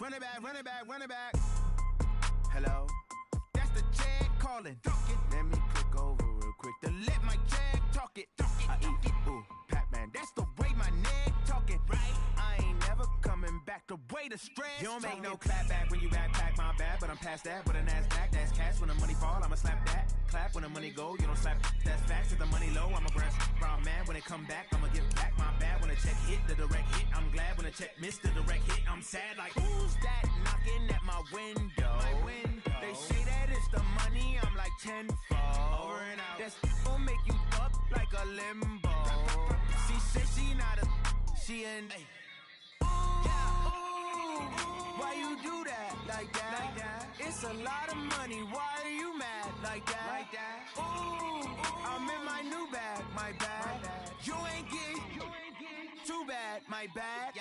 Run it back. Hello? That's the check calling. Let me click over real quick to let my check talk it. I eat, ooh, Pac-Man, that's the way my neck talking. Right? I ain't never coming back the way the stress. You don't make no clap back when you backpack, my bad, but I'm past that with a NASDAQ. That's cash when the money fall, I'ma slap that. Clap when the money go, you don't slap. That's facts. If the money low, I'ma grab brown man. When it come back, I'ma give back my bad. When the check hit, the direct hit, I'm glad. When the check missed the direct hit, I'm sad. Like, who's that knocking at my window? They say that it's the money, I'm like tenfold. Over and out. That's gon' make you up like a limbo. She said she not a, she in. Why you do that like that? It's a lot of money. Why are you mad like that? Ooh, I'm in my new bag, my bad. You ain't get too bad, my bad.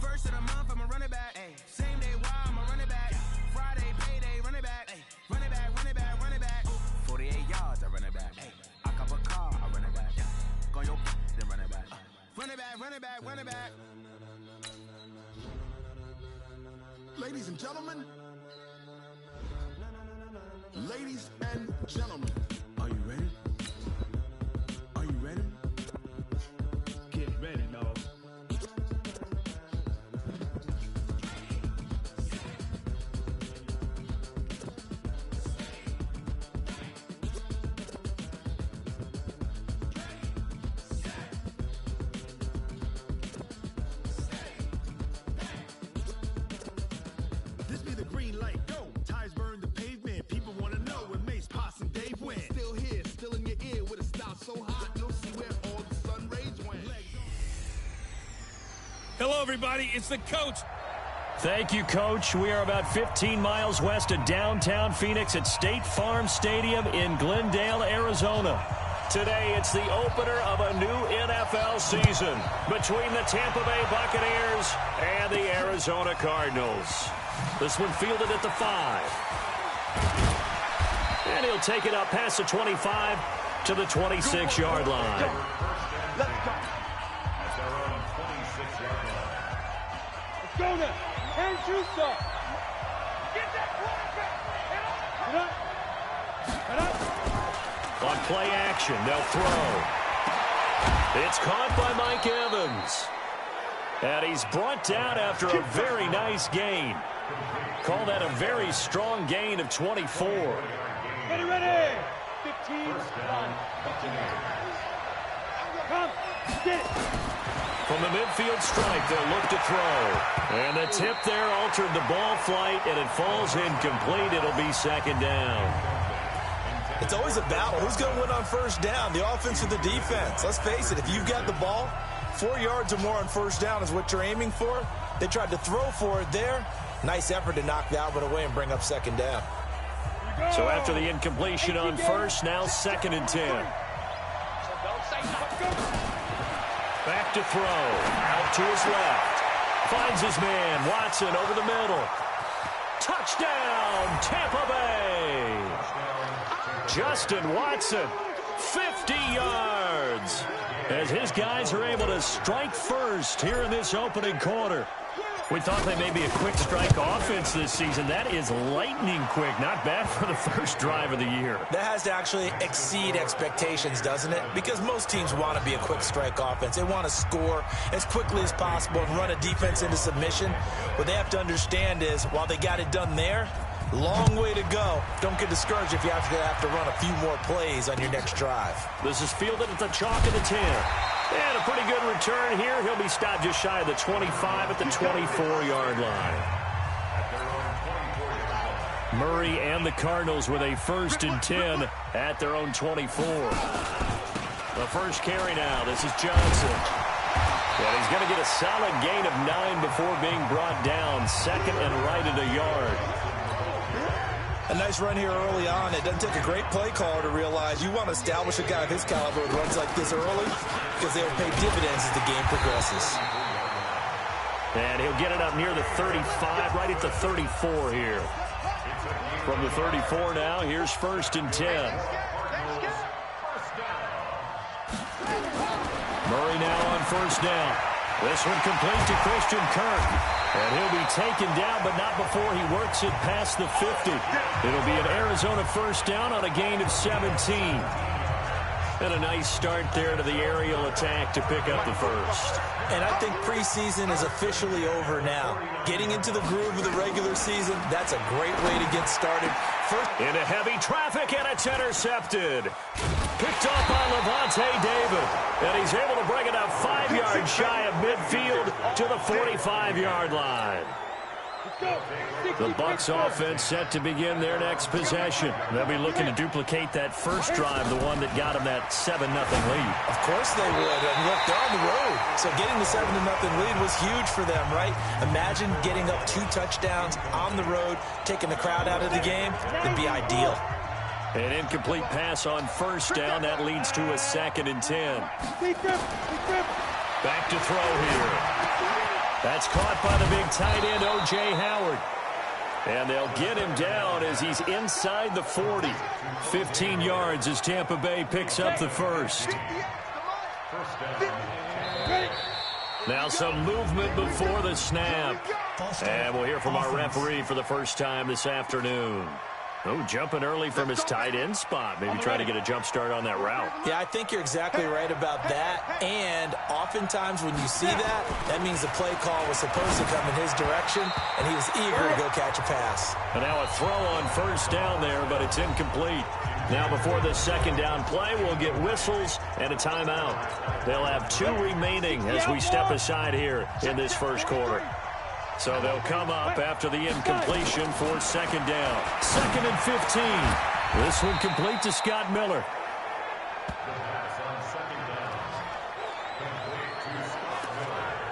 First of the month, I'ma run it back. Same day, why I'ma run it back. Friday, payday, run it back. Run it back, run it back, run it back. 48 yards, I run it back. I cop a car, I run it back. Go your then run it back. Run it back, run it back, run it back. Ladies and gentlemen, ladies and gentlemen, are you ready? Are you ready? Get ready, dog. This be the green light, go. Tires burn the pavement. People want to know where Mace, Poss, and Dave went. Still here, still in your ear with a style so hot, you'll see where all the sun rays went. Hello, everybody. It's the coach. Thank you, Coach. We are about 15 miles west of downtown Phoenix at State Farm Stadium in Glendale, Arizona. Today, it's the opener of a new NFL season between the Tampa Bay Buccaneers and the Arizona Cardinals. This one fielded at the 5. And he'll take it up past the 25 to the 26-yard line. Let's go. That's our own 26-yard line. Let's go now. And shoot up. Get that quarterback. Head up. On play action, they'll throw. It's caught by Mike Evans. And he's brought down after a very nice gain. Call that a very strong gain of 24. Ready. 15. Come. Get it. From the midfield stripe, they'll look to throw. And the tip there altered the ball flight, and it falls incomplete. It'll be second down. It's always a battle. Who's going to win on first down, the offense or the defense? Let's face it, if you've got the ball, 4 yards or more on first down is what you're aiming for. They tried to throw for it there. Nice effort to knock that one away and bring up second down. So after the incompletion on first, now second and 10. Back to throw. Out to his left. Finds his man. Watson over the middle. Touchdown, Tampa Bay. Justin Watson, 50 yards. As his guys are able to strike first here in this opening quarter. We thought they may be a quick strike offense this season. That is lightning quick. Not bad for the first drive of the year. That has to actually exceed expectations, doesn't it? Because most teams want to be a quick strike offense. They want to score as quickly as possible and run a defense into submission. What they have to understand is, while they got it done there, long way to go. Don't get discouraged if you have to run a few more plays on your next drive. This is fielded at the chalk of the 10. And a pretty good return here. He'll be stopped just shy of the 25 at the 24-yard line. Murray and the Cardinals with a 1st and 10 at their own 24. The first carry now. This is Johnson. And he's going to get a solid gain of 9 before being brought down. Second and right at a yard. A nice run here early on. It doesn't take a great play caller to realize you want to establish a guy of his caliber with runs like this early because they'll pay dividends as the game progresses. And he'll get it up near the 35, right at the 34 here. From the 34 now, here's 1st and 10. Murray now on 1st down. This one complete to Christian Kirk. And he'll be taken down, but not before he works it past the 50. It'll be an Arizona first down on a gain of 17. And a nice start there to the aerial attack to pick up the first. And I think preseason is officially over now. Getting into the groove of the regular season, that's a great way to get started. Into heavy traffic, and it's intercepted. Picked off by Levante David. And he's able to bring it up 5 yards shy of midfield to the 45-yard line. The Bucs offense set to begin their next possession. They'll be looking to duplicate that first drive, the one that got them that 7-0 lead. Of course they would. And look, they're on the road. So getting the 7-0 lead was huge for them, right? Imagine getting up 2 touchdowns on the road, taking the crowd out of the game. It'd be ideal. An incomplete pass on first down. That leads to a 2nd and 10. Back to throw here. That's caught by the big tight end, O.J. Howard. And they'll get him down as he's inside the 40. 15 yards as Tampa Bay picks up the first. Now some movement before the snap. And we'll hear from our referee for the first time this afternoon. Oh, jumping early from his tight end spot. Maybe trying to get a jump start on that route. Yeah, I think you're exactly right about that. And oftentimes when you see that, that means the play call was supposed to come in his direction, and he was eager to go catch a pass. And now a throw on first down there, but it's incomplete. Now before the second down play, we'll get whistles and a timeout. They'll have 2 remaining as we step aside here in this first quarter. So they'll come up after the incompletion for second down. 2nd and 15. This one complete to Scott Miller.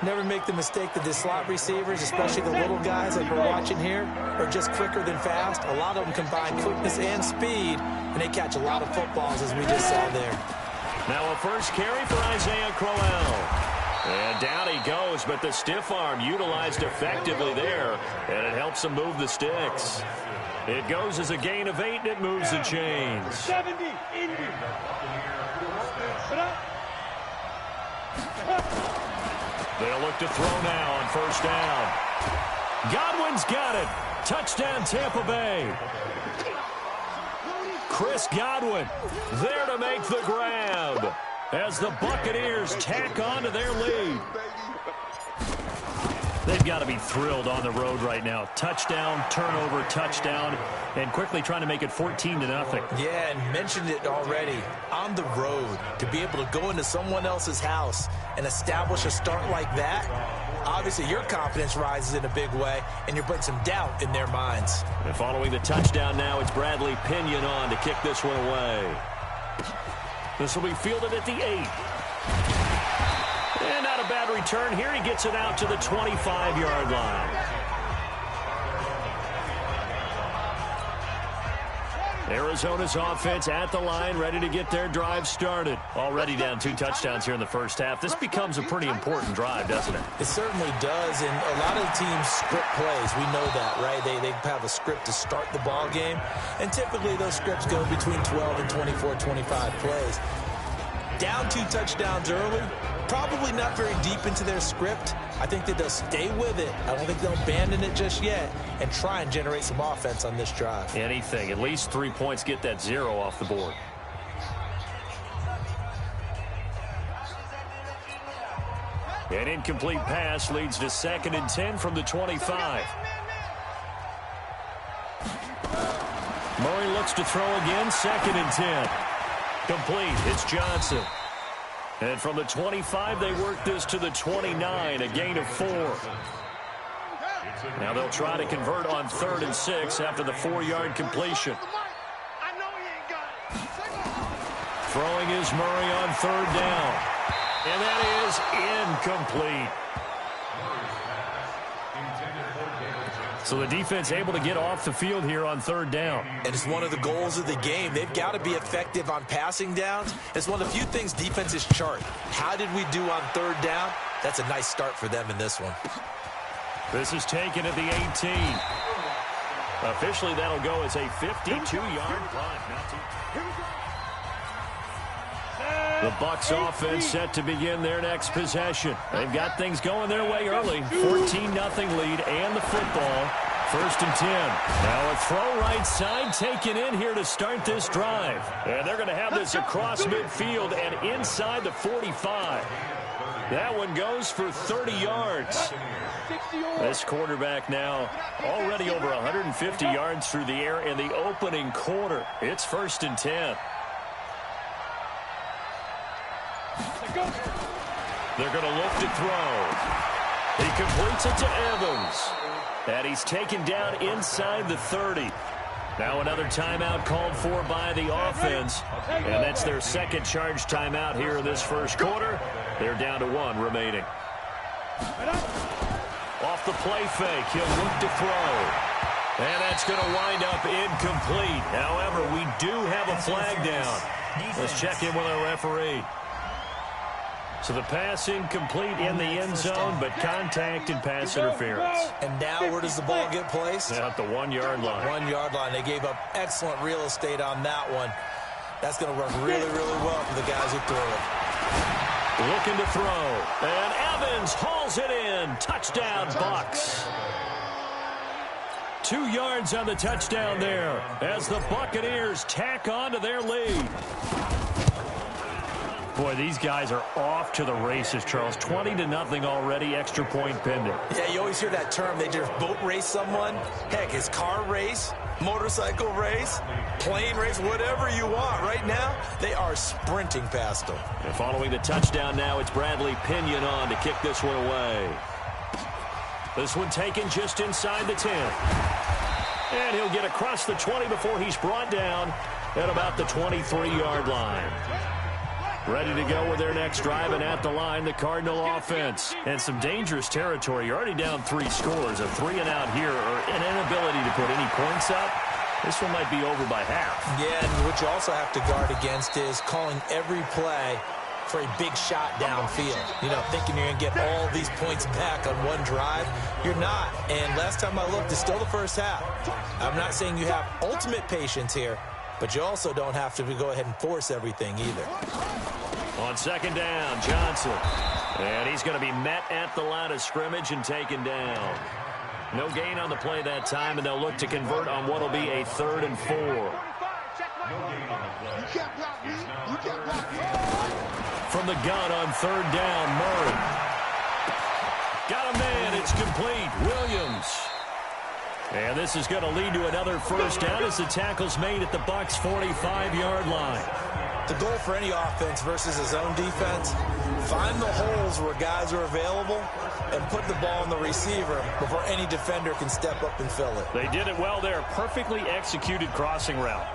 Never make the mistake that the slot receivers, especially the little guys like we're watching here, are just quicker than fast. A lot of them combine quickness and speed, and they catch a lot of footballs, as we just saw there. Now a first carry for Isaiah Crowell. And down he goes, but the stiff arm utilized effectively there, and it helps him move the sticks. It goes as a gain of 8, and it moves the chains. 70, Indy. They'll look to throw now on first down. Godwin's got it. Touchdown, Tampa Bay. Chris Godwin there to make the grab as the Buccaneers tack on to their lead. They've got to be thrilled on the road right now. Touchdown, turnover, touchdown, and quickly trying to make it 14-0. Yeah, and mentioned it already. On the road, to be able to go into someone else's house and establish a start like that, obviously your confidence rises in a big way, and you bring some doubt in their minds. And following the touchdown now, it's Bradley Pinion on to kick this one away. This will be fielded at the 8. And not a bad return here. He gets it out to the 25-yard line. Arizona's offense at the line, ready to get their drive started. Already down 2 touchdowns here in the first half. This becomes a pretty important drive, doesn't it? It certainly does, and a lot of teams script plays. We know that, right? They have a script to start the ball game, and typically those scripts go between 12 and 24, 25 plays. Down 2 touchdowns early, probably not very deep into their script. I think that they'll stay with it. I don't think they'll abandon it just yet and try and generate some offense on this drive. Anything. At least 3 points, get that 0 off the board. An incomplete pass leads to 2nd and 10 from the 25. Murray looks to throw again. 2nd and 10. Complete. It's Johnson. And from the 25, they work this to the 29, a gain of 4. Now they'll try to convert on 3rd and 6 after the 4-yard completion. Throwing is Murray on 3rd down. And that is incomplete. So the defense able to get off the field here on 3rd down. And it's one of the goals of the game. They've got to be effective on passing downs. It's one of the few things defenses chart. How did we do on 3rd down? That's a nice start for them in this one. This is taken at the 18. Officially, that'll go as a 52-yard punt. The Bucs offense set to begin their next possession. They've got things going their way early. 14-0 lead and the football. 1st and 10. Now a throw right side taken in here to start this drive. And they're going to have this across midfield and inside the 45. That one goes for 30 yards. This quarterback now already over 150 yards through the air in the opening quarter. It's 1st and 10. They're going to look to throw. He completes it to Evans. And he's taken down inside the 30. Now another timeout called for by the offense. And that's their second charge timeout here in this first quarter. They're down to 1 remaining. Off the play fake, he'll look to throw. And that's going to wind up incomplete. However, we do have a flag down. Let's check in with our referee. So the pass incomplete in the end zone, but contact and pass interference. And now where does the ball get placed? At the 1-yard line. 1-yard line. They gave up excellent real estate on that one. That's going to work really, really well for the guys who threw it. Looking to throw. And Evans hauls it in. Touchdown, Bucs. 2 yards on the touchdown there as the Buccaneers tack on to their lead. Boy, these guys are off to the races, Charles. 20-0 already, extra point pending. Yeah, you always hear that term. They just boat race someone. Heck, it's car race, motorcycle race, plane race, whatever you want. Right now, they are sprinting past them. And following the touchdown now, it's Bradley Pinion on to kick this one away. This one taken just inside the 10. And he'll get across the 20 before he's brought down at about the 23-yard line. Ready to go with their next drive, and at the line, the Cardinal offense. And some dangerous territory. You're already down 3 scores. A 3-and-out here, or an inability to put any points up. This one might be over by half. Yeah, and what you also have to guard against is calling every play for a big shot downfield. You know, thinking you're going to get all these points back on one drive. You're not. And last time I looked, it's still the first half. I'm not saying you have ultimate patience here, but you also don't have to go ahead and force everything either. On 2nd down, Johnson. And he's going to be met at the line of scrimmage and taken down. No gain on the play that time, and they'll look to convert on what will be a 3rd and 4. From the gun on 3rd down, Murray. Got a man, it's complete. Williams. And this is going to lead to another first down as the tackle's made at the Bucs' 45-yard line. The goal for any offense versus a zone defense, find the holes where guys are available and put the ball on the receiver before any defender can step up and fill it. They did it well there. Perfectly executed crossing route.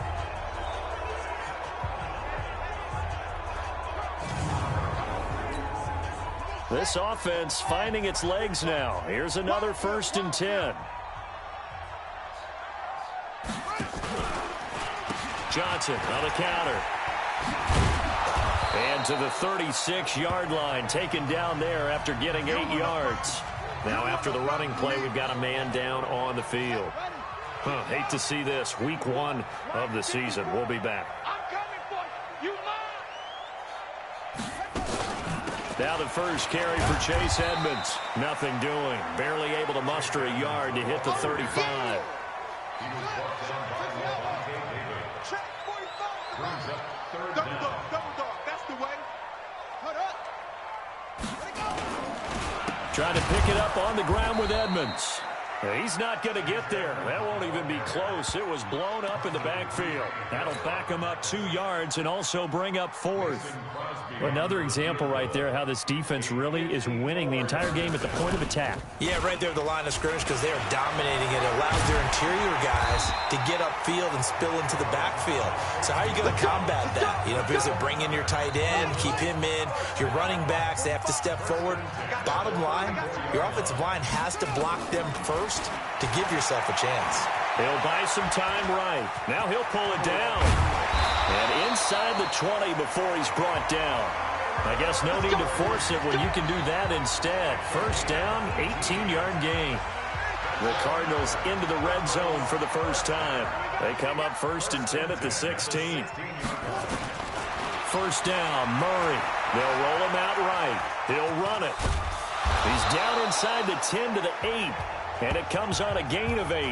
This offense finding its legs now. Here's another 1st and 10. Johnson on the counter. And to the 36-yard line, taken down there after getting 8 yards. Now after the running play, we've got a man down on the field. Hate to see this. Week 1 of the season. We'll be back. Now the first carry for Chase Edmonds. Nothing doing. Barely able to muster a yard to hit the 35. Trying to pick it up on the ground with Edmonds. He's not going to get there. That won't even be close. It was blown up in the backfield. That'll back him up 2 yards and also bring up 4th. Another example right there how this defense really is winning the entire game at the point of attack. Yeah, right there at the line of scrimmage because they are dominating it. It allows their interior guys to get upfield and spill into the backfield. So how are you going to combat that? You know, because they bring in your tight end, keep him in. Your running backs, they have to step forward. Bottom line, your offensive line has to block them first to give yourself a chance. He'll buy some time right. Now he'll pull it down. And inside the 20 before he's brought down. I guess no need to force it when you can do that instead. First down, 18-yard gain. The Cardinals into the red zone for the first time. They come up 1st and 10 at the 16. first down. Murray. They'll roll him out right. He'll run it. He's down inside the 10 to the 8. And it comes on a gain of 8.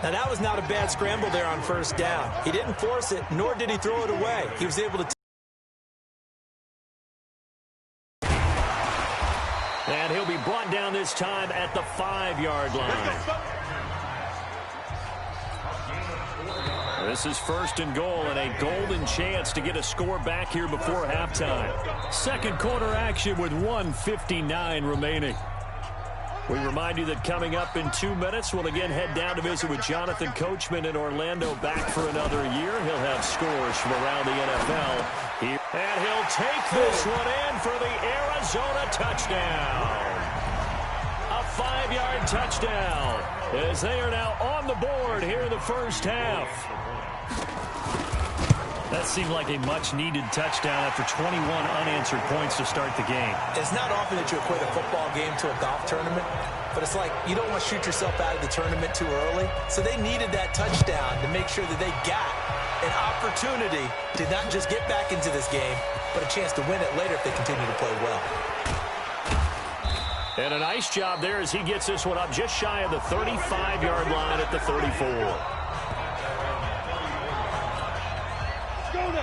Now, that was not a bad scramble there on first down. He didn't force it, nor did he throw it away. He was able to. And he'll be brought down this time at the 5-yard line. This is first and goal and a golden chance to get a score back here before halftime. Second quarter action with 1:59 remaining. We remind you that coming up in 2 minutes, we'll again head down to visit with Jonathan Coachman in Orlando, back for another year. He'll have scores from around the NFL. And he'll take this one in for the Arizona touchdown. A 5-yard touchdown as they are now on the board here in the first half. That seemed like a much-needed touchdown after 21 unanswered points to start the game. It's not often that you equate a football game to a golf tournament, but it's like you don't want to shoot yourself out of the tournament too early. So they needed that touchdown to make sure that they got an opportunity to not just get back into this game, but a chance to win it later if they continue to play well. And a nice job there as he gets this one up just shy of the 35-yard line at the 34.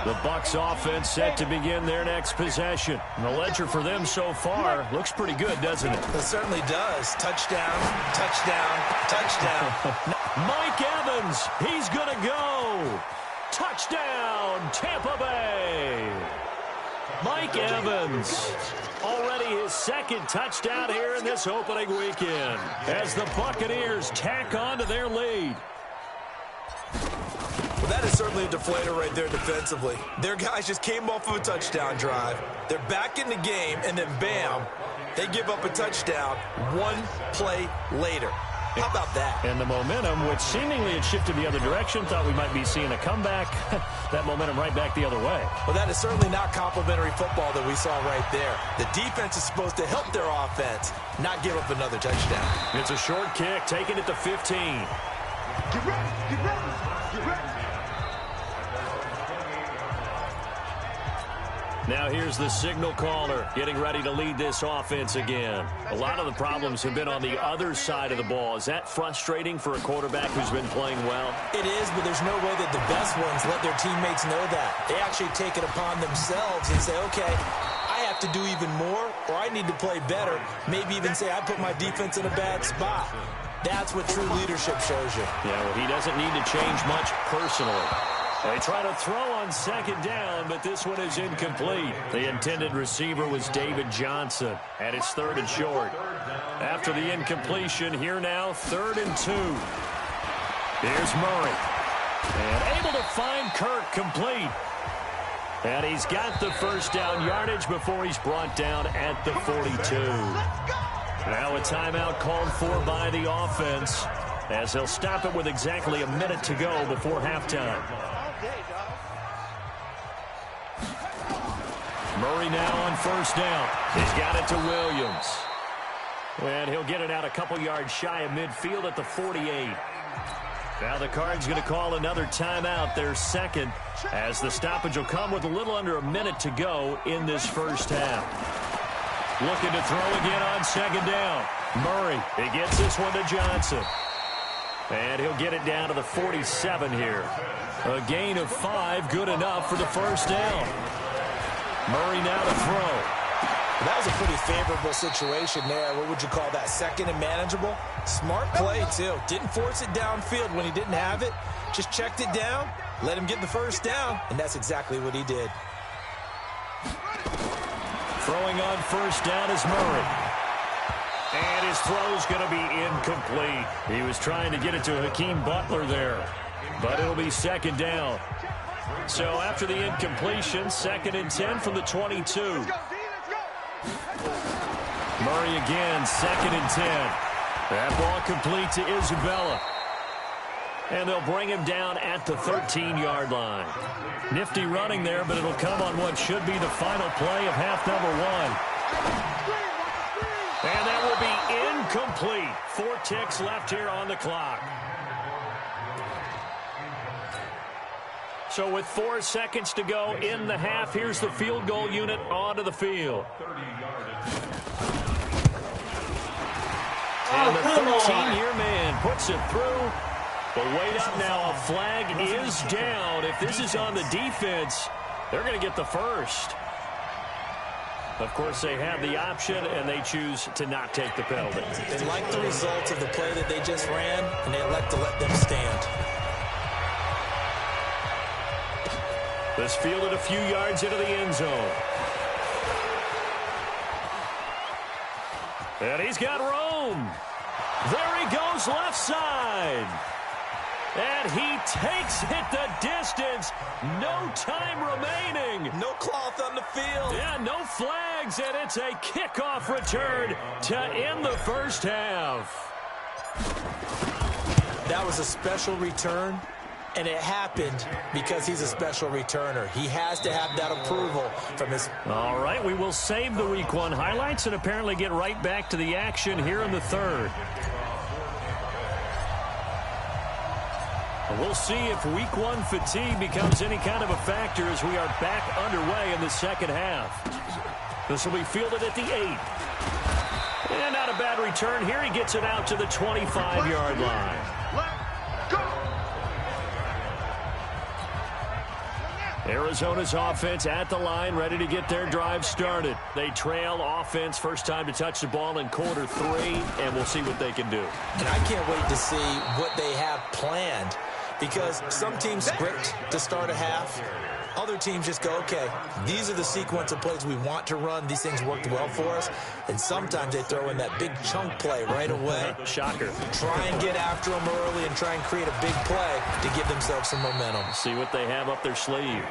The Bucs offense set to begin their next possession. And the ledger for them so far looks pretty good, doesn't it? It certainly does. Touchdown, touchdown, touchdown. Mike Evans, he's going to go. Touchdown, Tampa Bay. Mike Evans, already his second touchdown here in this opening weekend as the Buccaneers tack on to their lead. Well, that is certainly a deflator right there defensively. Their guys just came off of a touchdown drive. They're back in the game, and then bam, they give up a touchdown one play later. How about that? And the momentum, which seemingly had shifted the other direction, thought we might be seeing a comeback. That momentum right back the other way. Well, that is certainly not complimentary football that we saw right there. The defense is supposed to help their offense, not give up another touchdown. It's a short kick, taking it to 15. Get ready, get ready, get ready. Now here's the signal caller getting ready to lead this offense again. A lot of the problems have been on the other side of the ball. Is that frustrating for a quarterback who's been playing well? It is, but there's no way that the best ones let their teammates know that. They actually take it upon themselves and say, okay, I have to do even more, or I need to play better. Maybe even say I put my defense in a bad spot. That's what true leadership shows you. Yeah, well, he doesn't need to change much personally. They try to throw on second down, but this one is incomplete. The intended receiver was David Johnson, and it's 3rd and short. After the incompletion, here now, 3rd and 2. Here's Murray. And able to find Kirk complete. And he's got the first down yardage before he's brought down at the 42. Now a timeout called for by the offense, as they'll stop it with exactly a minute to go before halftime. Murray now on first down. He's got it to Williams. And he'll get it out a couple yards shy of midfield at the 48. Now the Cards going to call another timeout, their second, as the stoppage will come with a little under a minute to go in this first half. Looking to throw again on second down. Murray, he gets this one to Johnson. And he'll get it down to the 47 here. A gain of 5, good enough for the first down. Murray now to throw. That was a pretty favorable situation there. What would you call that? Second and manageable? Smart play, too. Didn't force it downfield when he didn't have it. Just checked it down, let him get the first down, and that's exactly what he did. Throwing on first down is Murray. And his throw's going to be incomplete. He was trying to get it to Hakeem Butler there, but it'll be second down. So after the incompletion, 2nd and 10 from the 22. Murray again, 2nd and 10. That ball complete to Isabella. And they'll bring him down at the 13-yard line. Nifty running there, but it'll come on what should be the final play of half number 1. And that will be incomplete. 4 ticks left here on the clock. So with 4 seconds to go in the half, here's the field goal unit onto the field. And the 13-year man puts it through. But wait up now, a flag is down. If this is on the defense, they're going to get the first. Of course, they have the option, and they choose to not take the penalty. They like the results of the play that they just ran, and they elect to let them stand. This fielded a few yards into the end zone. And he's got room. There he goes left side. And he takes it the distance. No time remaining. No cloth on the field. Yeah, no flags, and it's a kickoff return to end the first half. That was a special return, and it happened because he's a special returner. He has to have that approval from his... All right, we will save the Week 1 highlights and apparently get right back to the action here in the third. We'll see if Week 1 fatigue becomes any kind of a factor as we are back underway in the second half. This will be fielded at the 8. And not a bad return here. He gets it out to the 25-yard line. Arizona's offense at the line, ready to get their drive started. They trail offense, first time to touch the ball in quarter 3, and we'll see what they can do. And I can't wait to see what they have planned, because some teams script to start a half. Other teams just go, okay, these are the sequence of plays we want to run. These things worked well for us. And sometimes they throw in that big chunk play right away. Shocker. Try and get after them early and try and create a big play to give themselves some momentum. See what they have up their sleeve.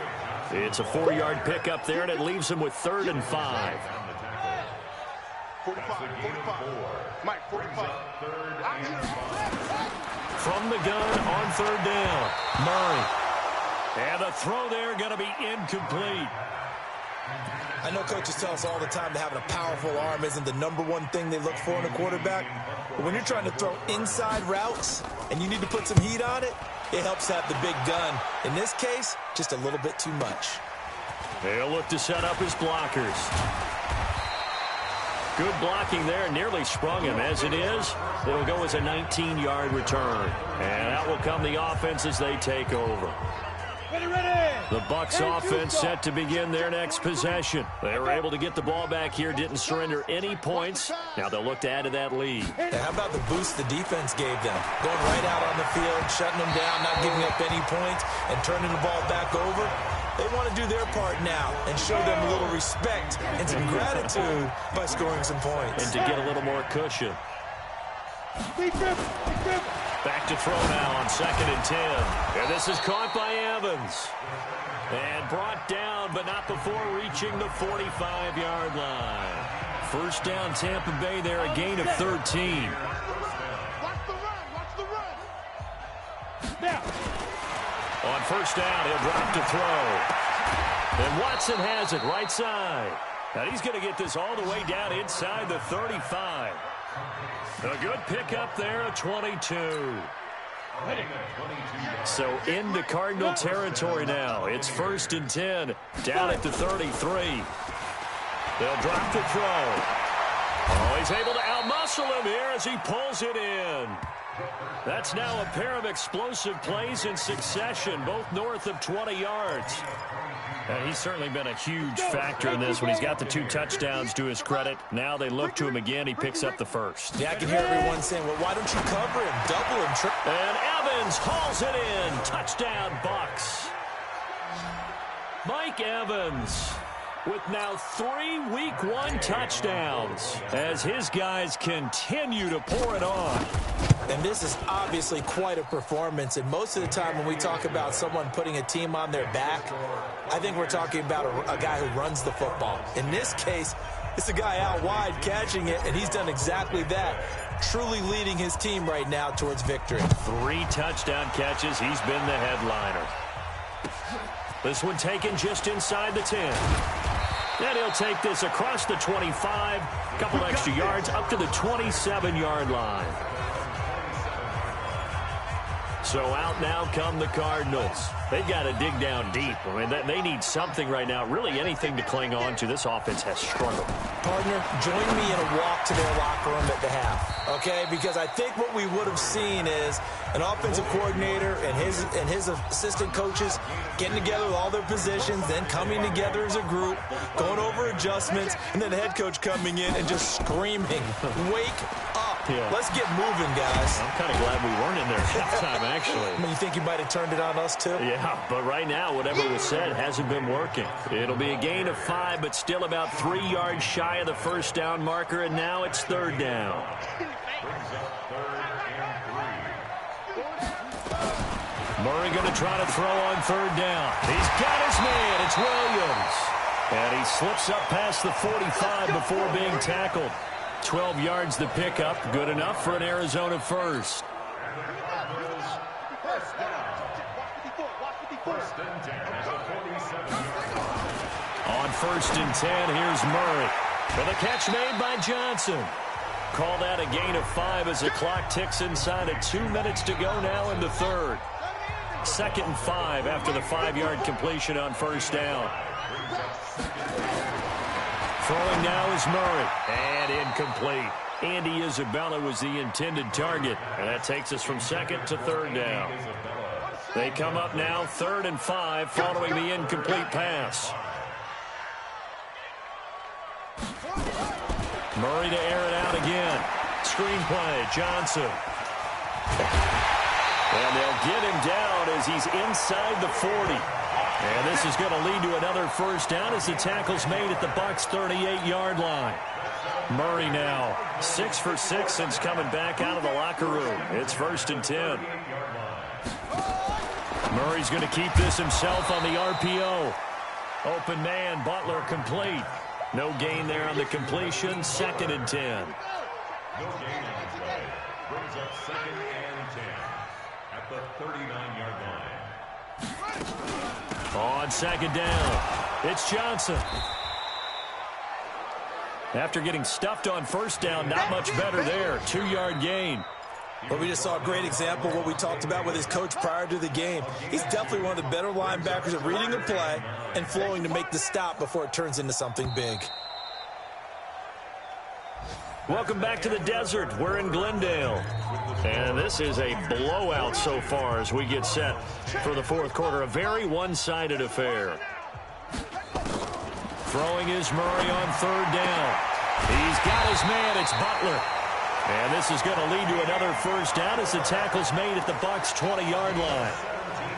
It's a 4-yard pickup there, and it leaves them with 3rd and 5. 45. Mike, 45. From the gun on 3rd down. Murray. And the throw there going to be incomplete. I know coaches tell us all the time that having a powerful arm isn't the #1 thing they look for in a quarterback. But when you're trying to throw inside routes and you need to put some heat on it, it helps have the big gun. In this case, just a little bit too much. They'll look to set up his blockers. Good blocking there, nearly sprung him. As it is, it'll go as a 19-yard return. And out will come the offense as they take over. The Bucs offense set to begin their next possession. They were able to get the ball back here, didn't surrender any points. Now they'll look to add to that lead. Yeah, how about the boost the defense gave them? Going right out on the field, shutting them down, not giving up any points, and turning the ball back over. They want to do their part now and show them a little respect and some gratitude by scoring some points. And to get a little more cushion. Back to throw now on 2nd and 10. And this is caught by Evans. And brought down, but not before reaching the 45-yard line. First down, Tampa Bay there, a gain of 13. Watch the run. Now. On first down, he'll drop to throw. And Watson has it right side. And he's going to get this all the way down inside the 35. A good pickup there, a 22. So into Cardinal territory now. It's 1st and 10, down at the 33. They'll drop the throw. Oh, he's able to outmuscle him here as he pulls it in. That's now a pair of explosive plays in succession, both north of 20 yards. And he's certainly been a huge factor in this when he's got the 2 touchdowns to his credit. Now they look to him again. He picks up the first. Yeah, I can hear everyone saying, well, why don't you cover him, double him, And Evans hauls it in. Touchdown, Bucs. Mike Evans with now 3 Week 1 touchdowns as his guys continue to pour it on. And this is obviously quite a performance. And most of the time when we talk about someone putting a team on their back, I think we're talking about a guy who runs the football. In this case, it's a guy out wide catching it, and he's done exactly that, truly leading his team right now towards victory. 3 touchdown catches. He's been the headliner. This one taken just inside the 10. And he'll take this across the 25, a couple extra yards up to the 27-yard line. So out now come the Cardinals. They've got to dig down deep. I mean, they need something right now, really anything to cling on to. This offense has struggled. Partner, join me in a walk to their locker room at the half, okay? Because I think what we would have seen is an offensive coordinator and his assistant coaches getting together with all their positions, then coming together as a group, going over adjustments, and then the head coach coming in and just screaming, "Wake up. Yeah. Let's get moving, guys." I'm kind of glad we weren't in there at halftime, actually. I mean, you think you might have turned it on us, too? Yeah, but right now, whatever was said hasn't been working. It'll be a gain of 5, but still about 3 yards shy of the first down marker, and now it's third down. Murray going to try to throw on third down. He's got his man. It's Williams. And he slips up past the 45 before being tackled. 12 yards the pickup. Good enough for an Arizona first. On first and 10, here's Murray. For the catch made by Johnson. Call that a gain of 5 as the clock ticks inside of 2 minutes to go now in the third. 2nd and 5 after the 5-yard completion on first down. Throwing now is Murray. And incomplete. Andy Isabella was the intended target. And that takes us from 2nd to 3rd down. They come up now 3rd and 5 following the incomplete pass. Murray to air it out again. Screenplay, Johnson. And they'll get him down as he's inside the 40. And this is going to lead to another first down as the tackle's made at the Bucs' 38-yard line. Murray now 6 for 6 since coming back out of the locker room. It's 1st and 10. Murray's going to keep this himself on the RPO. Open man, Butler complete. No gain there on the completion. 2nd and 10. No gain on the play. Brings up 2nd and 10 at the 39-yard line. On 2nd down, it's Johnson. After getting stuffed on first down, not much better there. 2-yard gain. But we just saw a great example of what we talked about with his coach prior to the game. He's definitely one of the better linebackers at reading the play and flowing to make the stop before it turns into something big. Welcome back to the desert. We're in Glendale. And this is a blowout so far as we get set for the 4th quarter. A very one-sided affair. Throwing is Murray on 3rd down. He's got his man. It's Butler. And this is going to lead to another first down as the tackle's made at the Bucs' 20-yard line.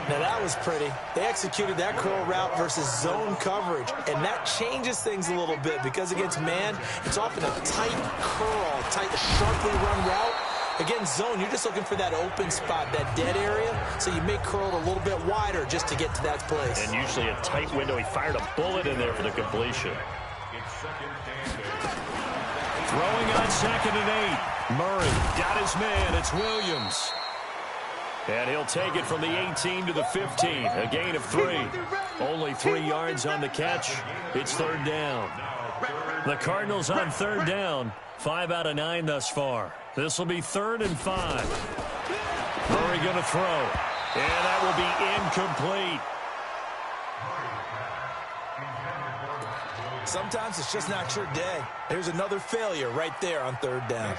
Now that was pretty. They executed that curl route versus zone coverage, and that changes things a little bit because against man, it's often a tight curl, tight, sharply run route. Against zone, you're just looking for that open spot, that dead area, so you may curl it a little bit wider just to get to that place. And usually a tight window. He fired a bullet in there for the completion. Throwing on 2nd and 8. Murray got his man. It's Williams. And he'll take it from the 18 to the 15. A gain of 3. Only 3 yards on the catch. It's 3rd down. The Cardinals on 3rd down. 5 out of 9 thus far. This will be 3rd and 5. Murray going to throw. And that will be incomplete. Sometimes it's just not your day. There's another failure right there on 3rd down.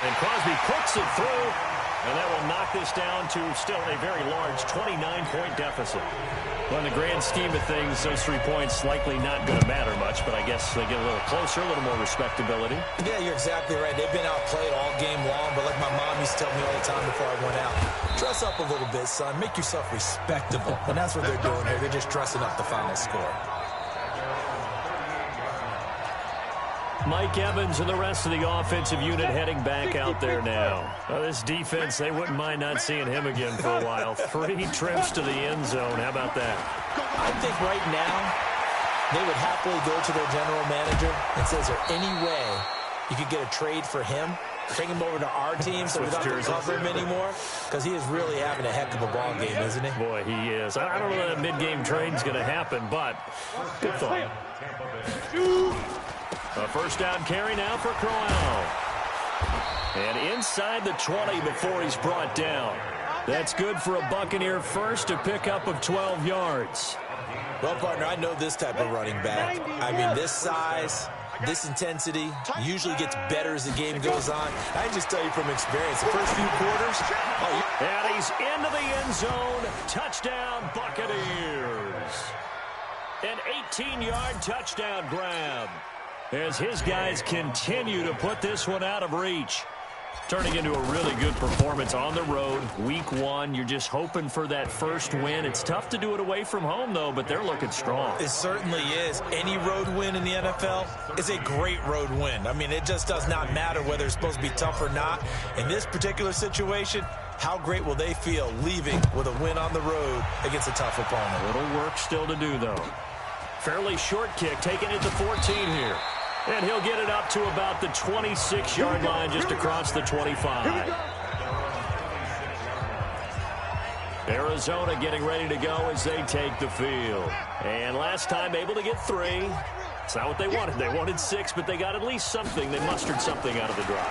And Crosby puts it through, and that will knock this down to still a very large 29-point deficit. Well, in the grand scheme of things, those 3 points likely not going to matter much, but I guess they get a little closer, a little more respectability. Yeah, you're exactly right. They've been outplayed all game long, but like my mom used to tell me all the time before I went out, dress up a little bit, son. Make yourself respectable. And that's what they're doing here. They're just dressing up the final score. Mike Evans and the rest of the offensive unit heading back out there now. This defense, they wouldn't mind not seeing him again for a while. 3 trips to the end zone. How about that? I think right now they would happily go to their general manager and say, is there any way you could get a trade for him? Bring him over to our team so we don't have to cover him anymore? Because he is really having a heck of a ball game, isn't he? Boy, he is. I don't know that mid-game trade's going to happen, but good thought. A first down carry now for Crowell. And inside the 20 before he's brought down. That's good for a Buccaneer first, a pickup of 12 yards. Well, partner, I know this type of running back. I mean, this size, this intensity usually gets better as the game goes on. I can just tell you from experience, the first few quarters. And he's into the end zone. Touchdown, Buccaneers. An 18-yard touchdown grab as his guys continue to put this one out of reach. Turning into a really good performance on the road. Week 1, you're just hoping for that first win. It's tough to do it away from home, though, but they're looking strong. It certainly is. Any road win in the NFL is a great road win. I mean, it just does not matter whether it's supposed to be tough or not. In this particular situation, how great will they feel leaving with a win on the road against a tough opponent? Little work still to do, though. Fairly short kick, taking it to 14 here. And he'll get it up to about the 26-yard line just across the 25. Arizona getting ready to go as they take the field. And last time able to get 3. It's not what they wanted. They wanted 6, but they got at least something. They mustered something out of the drive.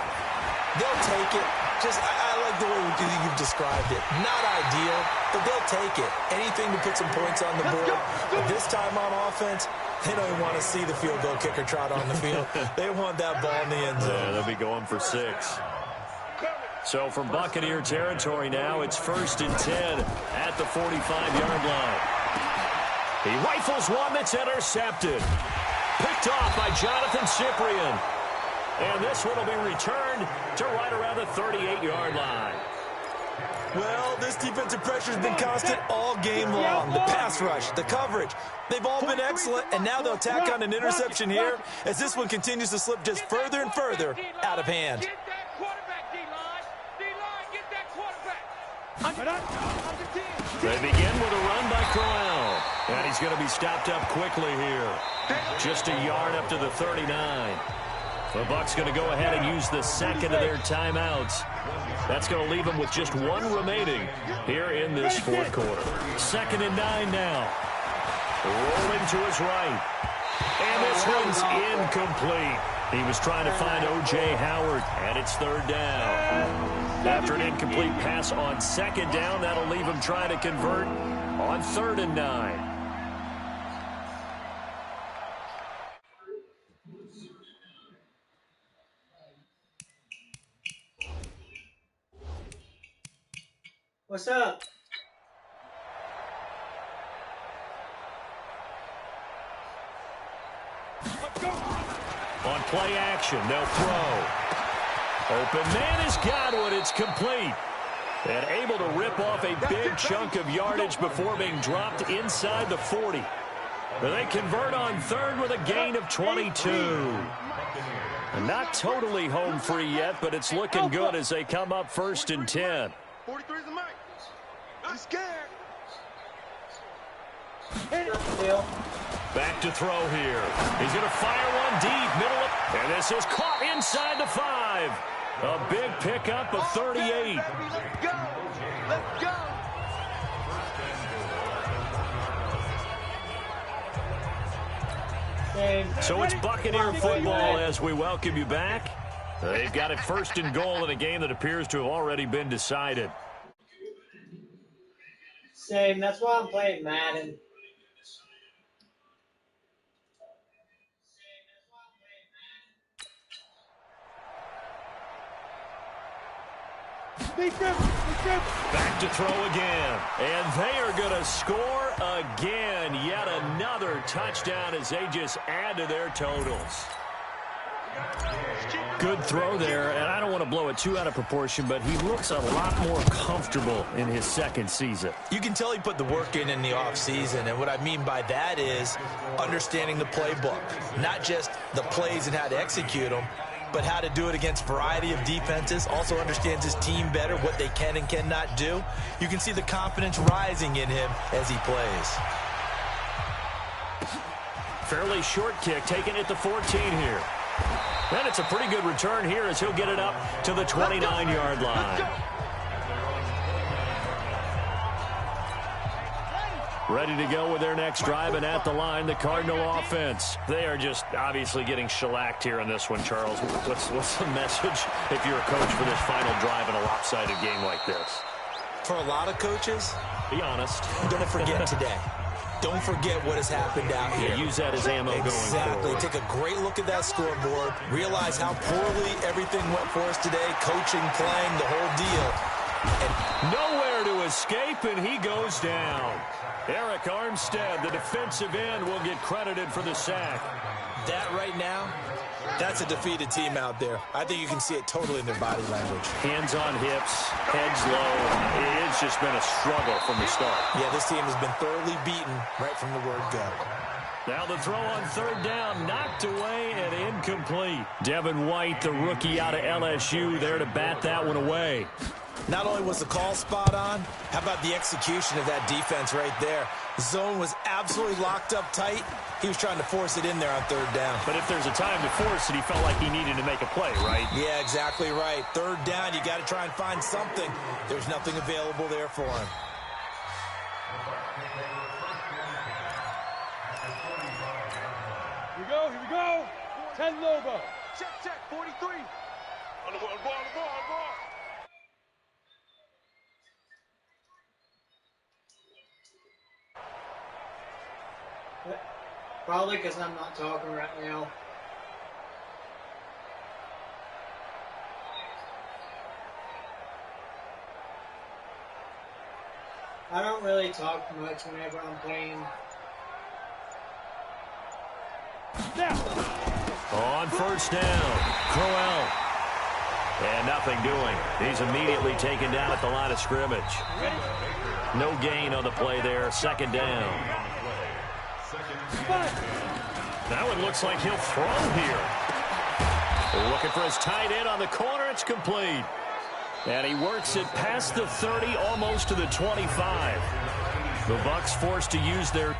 They'll take it. I like the way you've described it. Not ideal, but they'll take it. Anything to put some points on the board. But this time on offense, they don't even want to see the field goal kicker trot on the field. They want that ball in the end zone. Yeah, they'll be going for 6. So from Buccaneer territory now, it's 1st and 10 at the 45-yard line. He rifles one that's intercepted. Picked off by Jonathan Cyprien. And this one will be returned to right around the 38-yard line. Well, this defensive pressure has been constant all game long. The pass rush, the coverage, they've all been excellent, and now they'll tack on an interception here as this one continues to slip just further and further out of hand. Get that quarterback, D-line. D-line, get that quarterback. They begin with a run by Crowell. And he's going to be stopped up quickly here. Just a yard up to the 39. The Bucs going to go ahead and use the second of their timeouts. That's going to leave them with just 1 remaining here in this 4th quarter. 2nd and 9 now. Rolling to his right. And this one's incomplete. He was trying to find O.J. Howard, and it's 3rd down. After an incomplete pass on 2nd down, that'll leave him trying to convert on 3rd and 9. What's up? On play action, they'll throw. Open man is Godwin. It's complete. And able to rip off a big chunk of yardage before being dropped inside the 40. They convert on 3rd with a gain of 22. And not totally home free yet, but it's looking good as they come up 1st and 10. 43 is the mic. I'm scared. Back to throw here. He's going to fire one deep, middle of, and this is caught inside the 5. A big pickup of 38. Let's go. Let's go. So it's Buccaneer football as we welcome you back. They've got it 1st and goal in a game that appears to have already been decided. Same. That's why I'm playing Madden. Back to throw again. And they are going to score again. Yet another touchdown as they just add to their totals. Good throw there, and I don't want to blow it too out of proportion, but he looks a lot more comfortable in his 2nd season. You can tell he put the work in the offseason, and what I mean by that is understanding the playbook. Not just the plays and how to execute them, but how to do it against a variety of defenses. Also understands his team better, what they can and cannot do. You can see the confidence rising in him as he plays. Fairly short kick, taking it to 14 here. And it's a pretty good return here as he'll get it up to the 29-yard line. Ready to go with their next drive, and at the line, the Cardinal offense. They are just obviously getting shellacked here in this one, Charles. What's the message if you're a coach for this final drive in a lopsided game like this? For a lot of coaches, be honest. Don't forget today. Don't forget what has happened out here. Use that as ammo going forward. Take a great look at that scoreboard. Realize how poorly everything went for us today. Coaching, playing, the whole deal. And nowhere to escape, and he goes down. Eric Armstead, the defensive end, will get credited for the sack. That right now, that's a defeated team out there. I think you can see it totally in their body language. Hands on hips, heads low. It's just been a struggle from the start. Yeah, this team has been thoroughly beaten right from the word go. Now the throw on third down, knocked away and incomplete. Devin White, the rookie out of LSU, there to bat that one away. Not only was the call spot on, how about the execution of that defense right there? The zone was absolutely locked up tight. He was trying to force it in there on third down. But if there's a time to force it, he felt like he needed to make a play, right? Yeah, exactly right. Third down, you got to try and find something. There's nothing available there for him. Here we go. 10 logo. Check, 43. On the ball. Probably because I'm not talking right now. I don't really talk much whenever I'm playing. On first down, Crowell. And nothing doing. He's immediately taken down at the line of scrimmage. No gain on the play there. Second down. That one looks like he'll throw here. Looking for his tight end on the corner. It's complete. And he works it past the 30, almost to the 25. The Bucs forced to use their...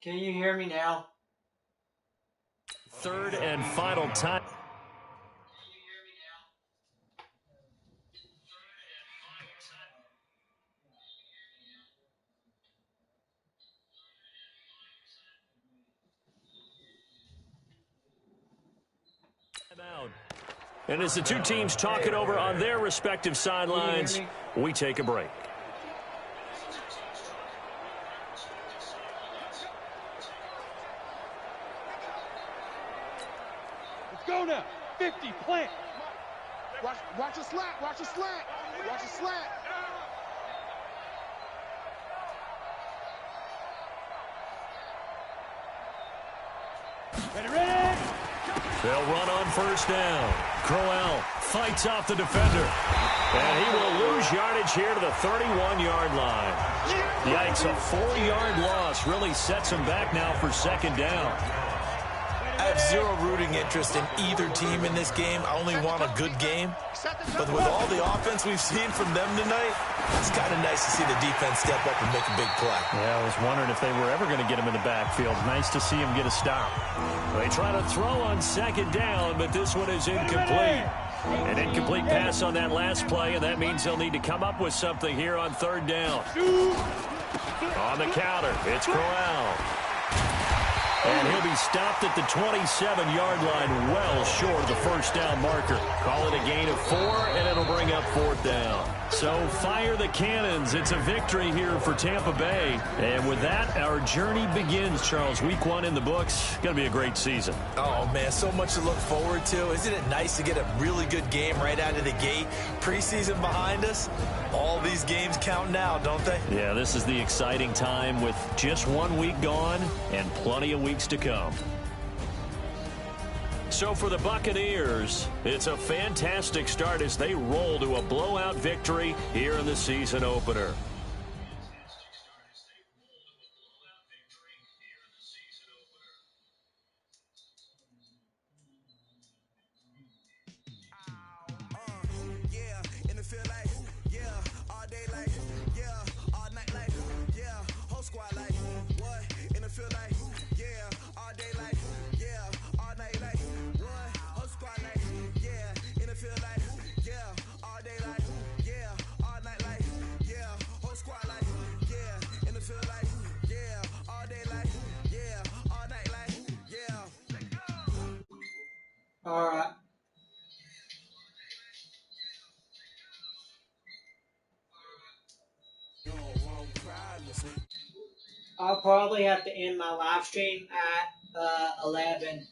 Can you hear me now? Third and final time. And as the two teams talk it over on their respective sidelines, we take a break. Let's go now. 50, plant. Watch a slant. Watch a slant. Ready. They'll run on first down. Crowell fights off the defender. And he will lose yardage here to the 31-yard line. Yikes, a 4-yard loss really sets him back now for second down. I have zero rooting interest in either team in this game. I only want a good game. But with all the offense we've seen from them tonight, it's kind of nice to see the defense step up and make a big play. Yeah, I was wondering if they were ever going to get him in the backfield. Nice to see him get a stop. They try to throw on second down, but this one is incomplete. An incomplete pass on that last play, and that means they'll need to come up with something here on third down. On the counter, it's Crowell. And he'll be stopped at the 27-yard line, well short of the first down marker. Call it a gain of 4, and it'll bring up 4th down. So fire the cannons. It's a victory here for Tampa Bay. And with that, our journey begins, Charles. Week 1 in the books. Going to be a great season. Oh, man, so much to look forward to. Isn't it nice to get a really good game right out of the gate? Preseason behind us. All these games count now, don't they? Yeah, this is the exciting time with just 1 week gone and plenty of weeks to come. So for the Buccaneers, it's a fantastic start as they roll to a blowout victory here in the season opener. All right. I'll probably have to end my live stream at 11.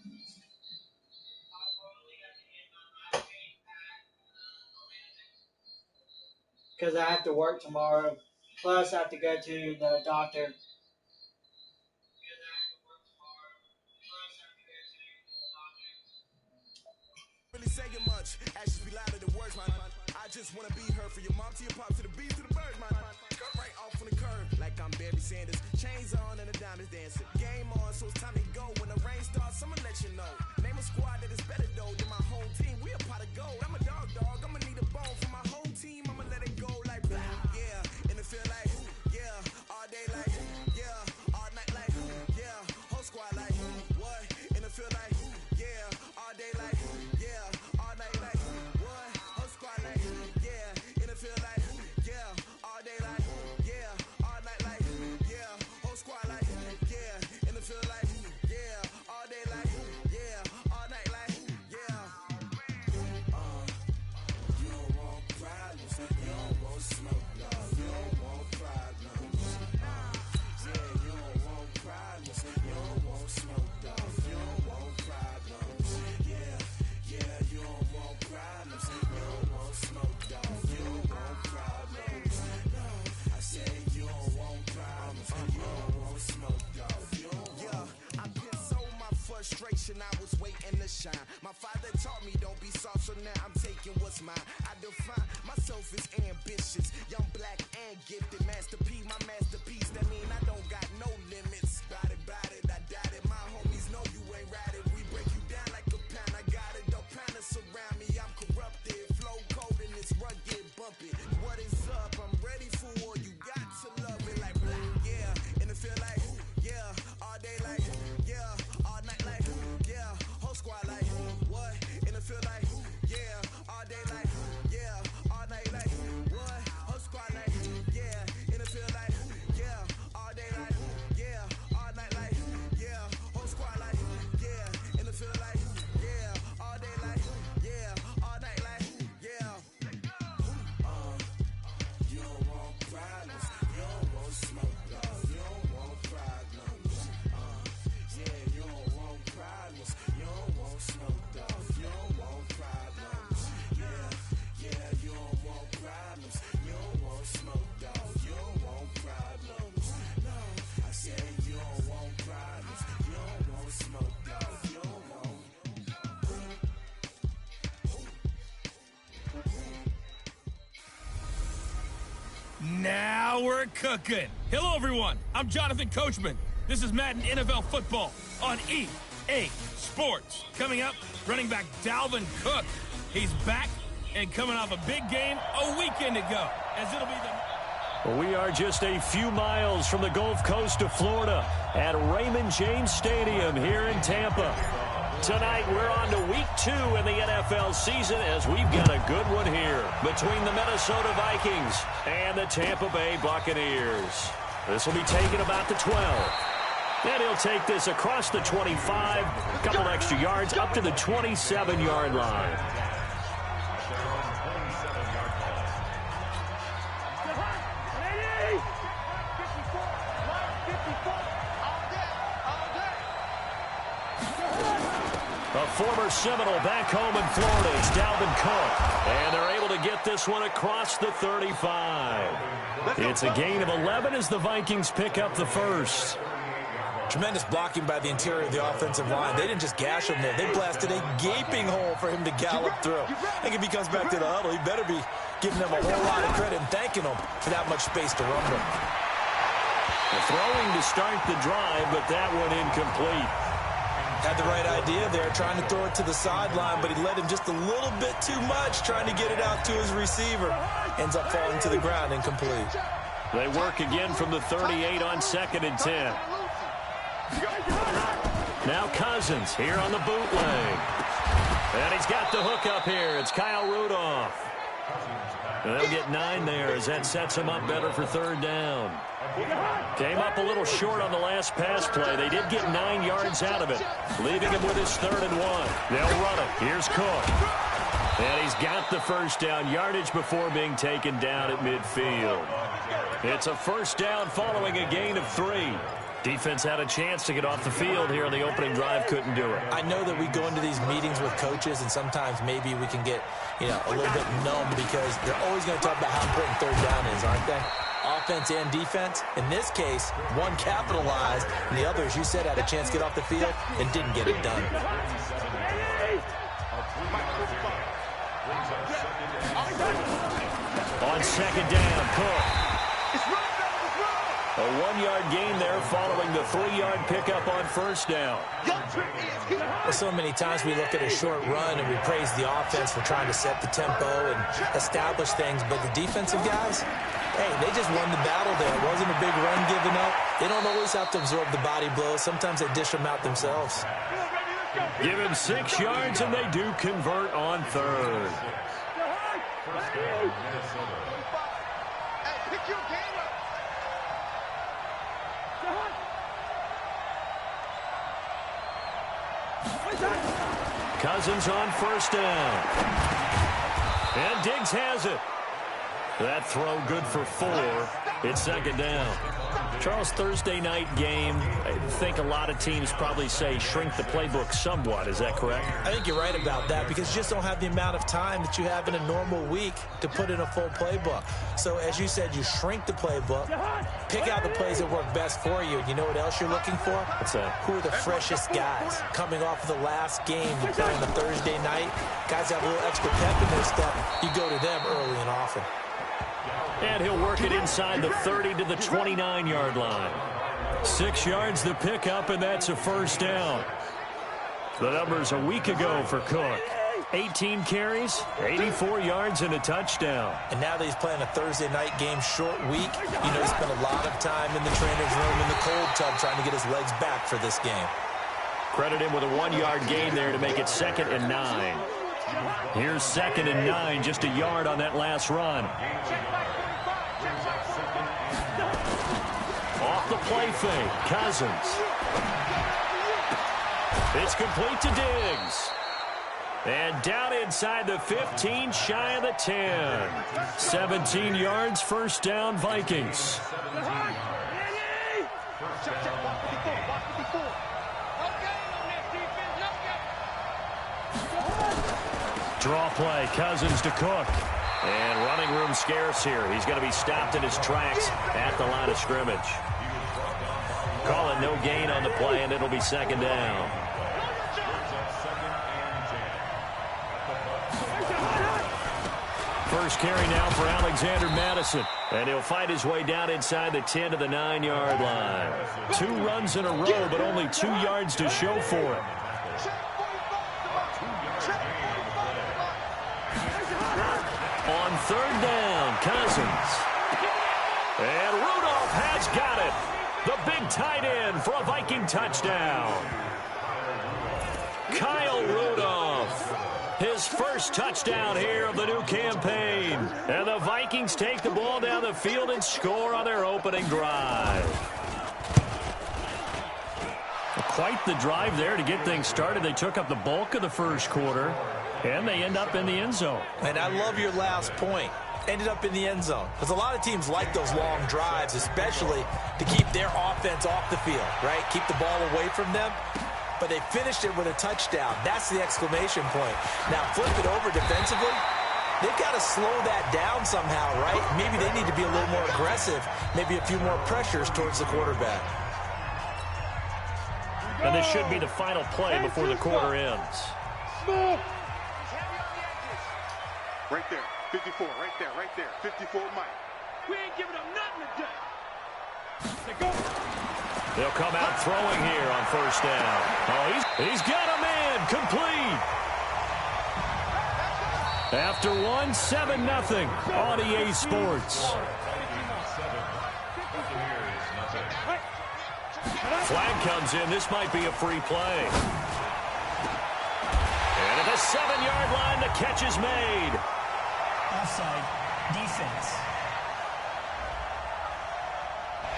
Because I have to work tomorrow. Plus, I have to go to the doctor. Really saying much, actions be louder than words, man. I just wanna be her for your mom to your pop to the beat to the bird, man. Cut right off on the curb, like I'm Barry Sanders. Chains on and the diamonds dancing. Game on, so it's time to go. When the rain starts, I'ma let you know. Name a squad that is better though than my home team. We a pot of gold. I'm a dog. I'ma need a bone for my home team. I'ma let it go like blah. Yeah, and it feel like yeah, all day like yeah, all night like yeah, whole squad like what? And it feel like yeah, all day like yeah, all night like what? Whole squad like yeah, and it feel like yeah, all day like yeah, all night like yeah, whole squad like yeah, and it feel like yeah, all day like yeah, all night like yeah. You don't want problems, you don't want smoke, no. You don't want problems. Yeah, you don't want problems, you don't want smoke, dog. You don't want problems. Yeah, you don't want problems, you don't want smoke, dog. You don't want problems. No, I said you don't want problems, you don't want smoke, dog. You don't want. Yeah, I been so my frustration, I was waiting to shine. My father taught me don't be soft, so now I'm taking what's mine. I define myself as ambitious, young, black, and gifted. Master P, my masterpiece. That mean I don't got no limits. Bout it, I doubt it. My homies know you ain't ratted. We break you down like a pound. I got it, don't pound us around me. I'm corrupted, flow cold and it's rugged, bumpy. What is up? I'm ready for war. You got to love it like black, yeah. And it feel like yeah, all day like yeah, all night like yeah, whole squad like what? And it feel like yeah, all day like yeah, all night like what? Whole squad like yeah, and it feel like yeah, all day like yeah, all night like yeah, whole squad like yeah, and it feel like yeah, all day like yeah, all night like yeah. You don't want problems, you don't want smoke, dog. You don't want problems. Yeah, you don't want problems, you don't want smoke, dog. You don't want problems. Yeah, you don't want problems, you don't want smoke, dog. You don't want problems. No, I said you don't want problems, you don't want smoke, dog. You don't want. Now we're cooking. Hello, everyone. I'm Jonathan Coachman. This is Madden NFL Football on EA Sports. Coming up, running back Dalvin Cook. He's back and coming off a big game a weekend ago, as it'll be the... We are just a few miles from the Gulf Coast of Florida at Raymond James Stadium here in Tampa. Tonight, we're on to week 2 in the NFL season as we've got a good one here between the Minnesota Vikings and the Tampa Bay Buccaneers. This will be taken about the 12. And he'll take this across the 25, a couple extra yards, up to the 27-yard line. A former Seminole back home in Florida. It's Dalvin Cook. And they're able to get this one across the 35. It's a gain of 11 as the Vikings pick up the first. Tremendous blocking by the interior of the offensive line. They didn't just gash him there. They blasted a gaping hole for him to gallop through. I think if he comes back to the huddle, he better be giving them a whole lot of credit and thanking them for that much space to run with. Throwing to start the drive, but that one incomplete. Had the right idea there, trying to throw it to the sideline, but he led him just a little bit too much, trying to get it out to his receiver. Ends up falling to the ground, incomplete. They work again from the 38 on 2nd and 10. Now Cousins here on the bootleg. And he's got the hook up here. It's Kyle Rudolph. They'll get 9 there as that sets him up better for 3rd down. Came up a little short on the last pass play. They did get 9 yards out of it, leaving him with his 3rd and 1. They'll run it. Here's Cook. And he's got the first down yardage before being taken down at midfield. It's a first down following a gain of 3. Defense had a chance to get off the field here on the opening drive, couldn't do it. I know that we go into these meetings with coaches, and sometimes maybe we can get, a little bit numb because they're always going to talk about how important 3rd down is, aren't they? Offense and defense. In this case, one capitalized, and the other, as you said, had a chance to get off the field and didn't get it done. On 2nd down, Cook. A 1-yard gain there following the 3-yard pickup on 1st down. Well, so many times we look at a short run and we praise the offense for trying to set the tempo and establish things, but the defensive guys, hey, they just won the battle there. It wasn't a big run given up. They don't always have to absorb the body blows. Sometimes they dish them out themselves. Give him 6 yards, and they do convert on 3rd. Cousins on 1st down. And Diggs has it. That throw good for 4. It's 2nd down. Charles, Thursday night game, I think a lot of teams probably say shrink the playbook somewhat. Is that correct? I think you're right about that because you just don't have the amount of time that you have in a normal week to put in a full playbook. So, as you said, you shrink the playbook, pick out the plays that work best for you. You know what else you're looking for? What's that? Who are the freshest guys? Coming off of the last game you play on a Thursday night, guys have a little extra pep in their step. You go to them early and often. And he'll work it inside the 30 to the 29-yard line. 6 yards the pickup, and that's a 1st down. The numbers a week ago for Cook. 18 carries, 84 yards, and a touchdown. And now that he's playing a Thursday night game, short week, he spent a lot of time in the trainer's room in the cold tub trying to get his legs back for this game. Credit him with a 1-yard gain there to make it 2nd and 9. Here's 2nd and 9, just a yard on that last run. Off the play fake, Cousins. It's complete to Diggs. And down inside the 15, shy of the 10. 17 yards, 1st down, Vikings. Draw play, Cousins to Cook. And running room scarce here. He's going to be stopped in his tracks at the line of scrimmage. Call it no gain on the play, and it'll be 2nd down. First carry now for Alexander Madison. And he'll fight his way down inside the 10 to the 9-yard line. 2 runs in a row, but only 2 yards to show for it. On 3rd down, Cousins. And Rudolph has got it. The big tight end for a Viking touchdown. Kyle Rudolph, his first touchdown here of the new campaign. And the Vikings take the ball down the field and score on their opening drive. quite the drive there to get things started. They took up the bulk of the first quarter, and they end up in the end zone. And I love your last point. Ended up in the end zone. Because a lot of teams like those long drives, especially to keep their offense off the field, right? Keep the ball away from them. But they finished it with a touchdown. That's the exclamation point. Now, flip it over defensively. They've got to slow that down somehow, right? Maybe they need to be a little more aggressive. Maybe a few more pressures towards the quarterback. And this should be the final play before the quarter ends. Right there. 54, right there. 54, Mike. We ain't giving up nothing today. They go. They'll come out throwing here on first down. Oh, he's got a man complete. After 7-0 on EA Sports. Flag comes in. This might be a free play. And at the 7-yard line, the catch is made. Offside defense.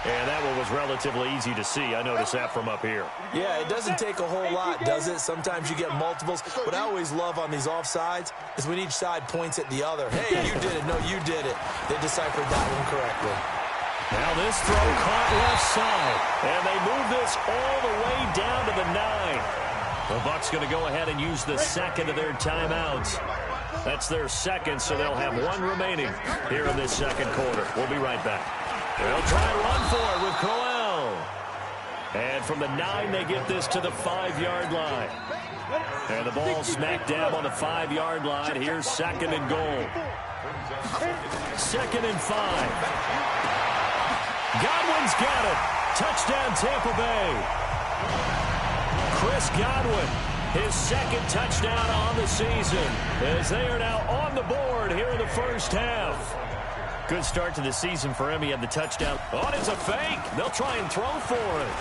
And that one was relatively easy to see. I noticed that from up here. Yeah, it doesn't take a whole lot, does it? Sometimes you get multiples. What I always love on these offsides is when each side points at the other. Hey, you did it. No, you did it. They deciphered that one correctly. Now this throw caught left side. And they move this all the way down to the 9. The Bucs going to go ahead and use the second of their timeouts. That's their second, so they'll have one remaining here in this second quarter. We'll be right back. They'll try and run for it with Crowell. And from the 9, they get this to the 5-yard line. And the ball smack dab on the 5-yard line. Here's second and goal. 2nd and 5. Godwin's got it. Touchdown, Tampa Bay. Chris Godwin, his second touchdown on the season, as they are now on the board here in the first half. Good start to the season for him. He had the touchdown. Oh, it's a fake. They'll try and throw for it.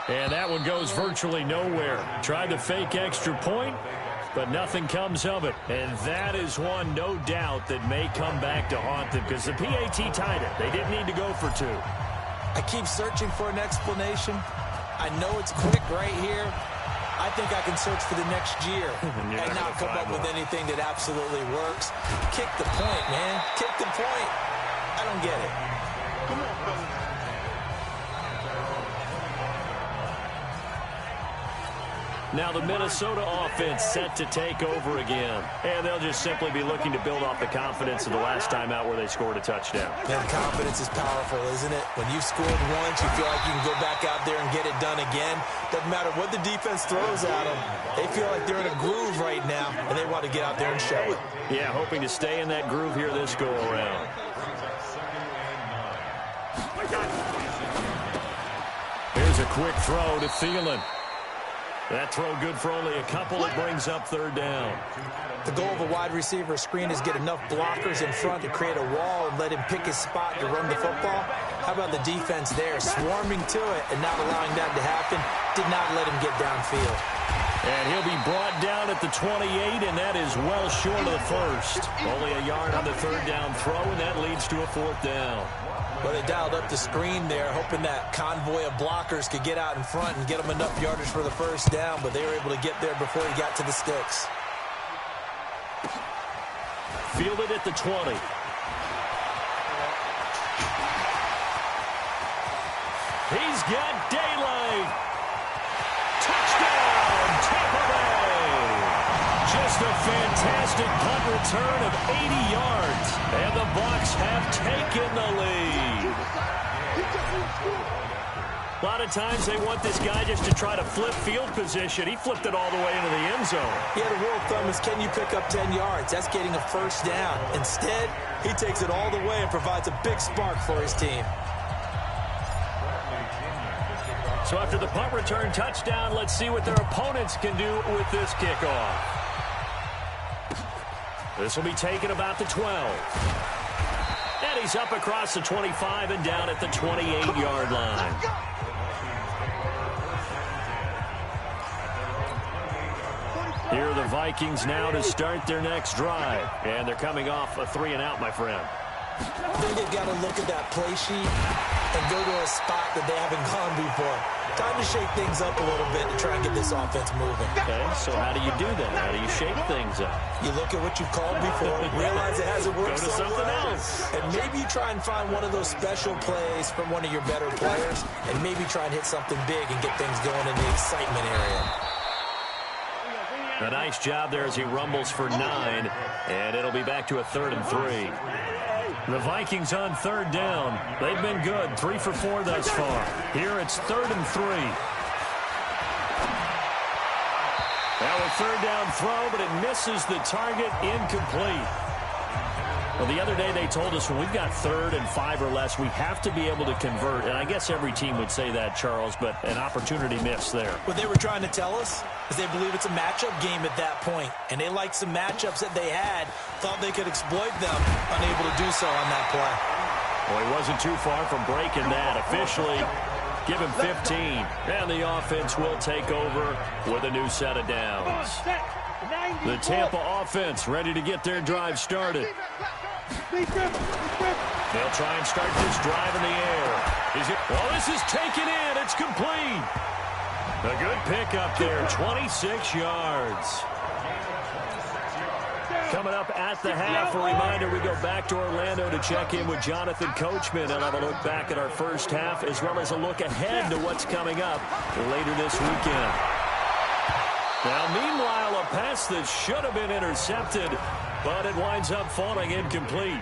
And that one goes virtually nowhere. Tried the fake extra point, but nothing comes of it. And that is one, no doubt, that may come back to haunt them because the PAT tied it. They didn't need to go for 2. I keep searching for an explanation. I know it's quick right here. I think I can search for the next year and not come up with anything that absolutely works. Kick the point, man. Kick the point. I don't get it. Come on, fellas. Now the Minnesota offense set to take over again. And they'll just simply be looking to build off the confidence of the last time out where they scored a touchdown. Man, confidence is powerful, isn't it? When you've scored once, you feel like you can go back out there and get it done again. Doesn't matter what the defense throws at them. They feel like they're in a groove right now, and they want to get out there and show it. Yeah, hoping to stay in that groove here this go-around. Here's a quick throw to Thielen. That throw good for only a couple. It brings up 3rd down. The goal of a wide receiver screen is get enough blockers in front to create a wall and let him pick his spot to run the football. How about the defense there, swarming to it and not allowing that to happen? Did not let him get downfield. And he'll be brought down at the 28, and that is well short of the first. Only a yard on the 3rd down throw, and that leads to a 4th down. Well, they dialed up the screen there, hoping that convoy of blockers could get out in front and get them enough yardage for the first down, but they were able to get there before he got to the sticks. Fielded at the 20. He's got daylight. Touchdown, Tampa Bay. Just a fantastic punt return of 80 yards, and the Bucs have taken the lead. A lot of times they want this guy just to try to flip field position. He flipped it all the way into the end zone. Yeah, the rule of thumb is, can you pick up 10 yards? That's getting a first down. Instead, he takes it all the way and provides a big spark for his team. So after the punt return touchdown, let's see what their opponents can do with this kickoff. This will be taken about the 12. And he's up across the 25 and down at the 28-yard line. Here are the Vikings now to start their next drive. And they're coming off a 3-and-out, my friend. I think they've got to look at that play sheet and go to a spot that they haven't gone before. Time to shake things up a little bit to try and get this offense moving. Okay, so how do you do that? How do you shake things up? You look at what you've called before, realize it hasn't worked Go to something else. and maybe you try and find one of those special plays from one of your better players, and maybe try and hit something big and get things going in the excitement area. A nice job there as he rumbles for 9, and it'll be back to a 3rd and 3. The Vikings on 3rd down. They've been good, 3 for 4 thus far. Here it's 3rd and 3. Now a 3rd down throw, but it misses the target, incomplete. Well, the other day they told us when we've got 3rd and 5 or less, we have to be able to convert. And I guess every team would say that, Charles, but an opportunity missed there. What they were trying to tell us is they believe it's a matchup game at that point, and they liked some matchups that they had, thought they could exploit them, unable to do so on that play. Well, he wasn't too far from breaking that. Officially, give him 15, and the offense will take over with a new set of downs. The Tampa offense ready to get their drive started. They'll try and start this drive in the air. Well, this is taken in. It's complete. A good pickup there, 26 yards. Coming up at the half, a reminder, we go back to Orlando to check in with Jonathan Coachman and have a look back at our first half as well as a look ahead to what's coming up later this weekend. Now, meanwhile, a pass that should have been intercepted, but it winds up falling incomplete.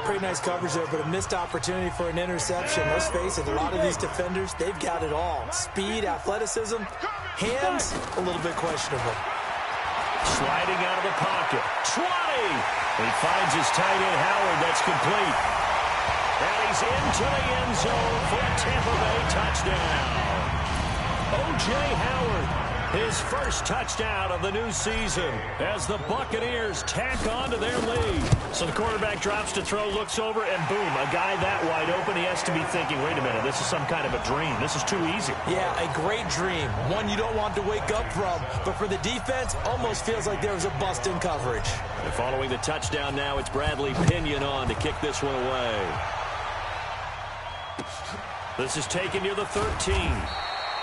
Pretty nice coverage there, but a missed opportunity for an interception. Let's face it, a lot of these defenders, they've got it all. Speed, athleticism, hands, a little bit questionable. Sliding out of the pocket. 20! He finds his tight end, Howard. That's complete. And he's into the end zone for a Tampa Bay touchdown. O.J. Howard. His first touchdown of the new season as the Buccaneers tack on to their lead. So the quarterback drops to throw, looks over, and boom, a guy that wide open. He has to be thinking, wait a minute, this is some kind of a dream. This is too easy. Yeah, a great dream. One you don't want to wake up from. But for the defense, almost feels like there was a bust in coverage. And following the touchdown now, it's Bradley Pinion on to kick this one away. This is taken near the 13.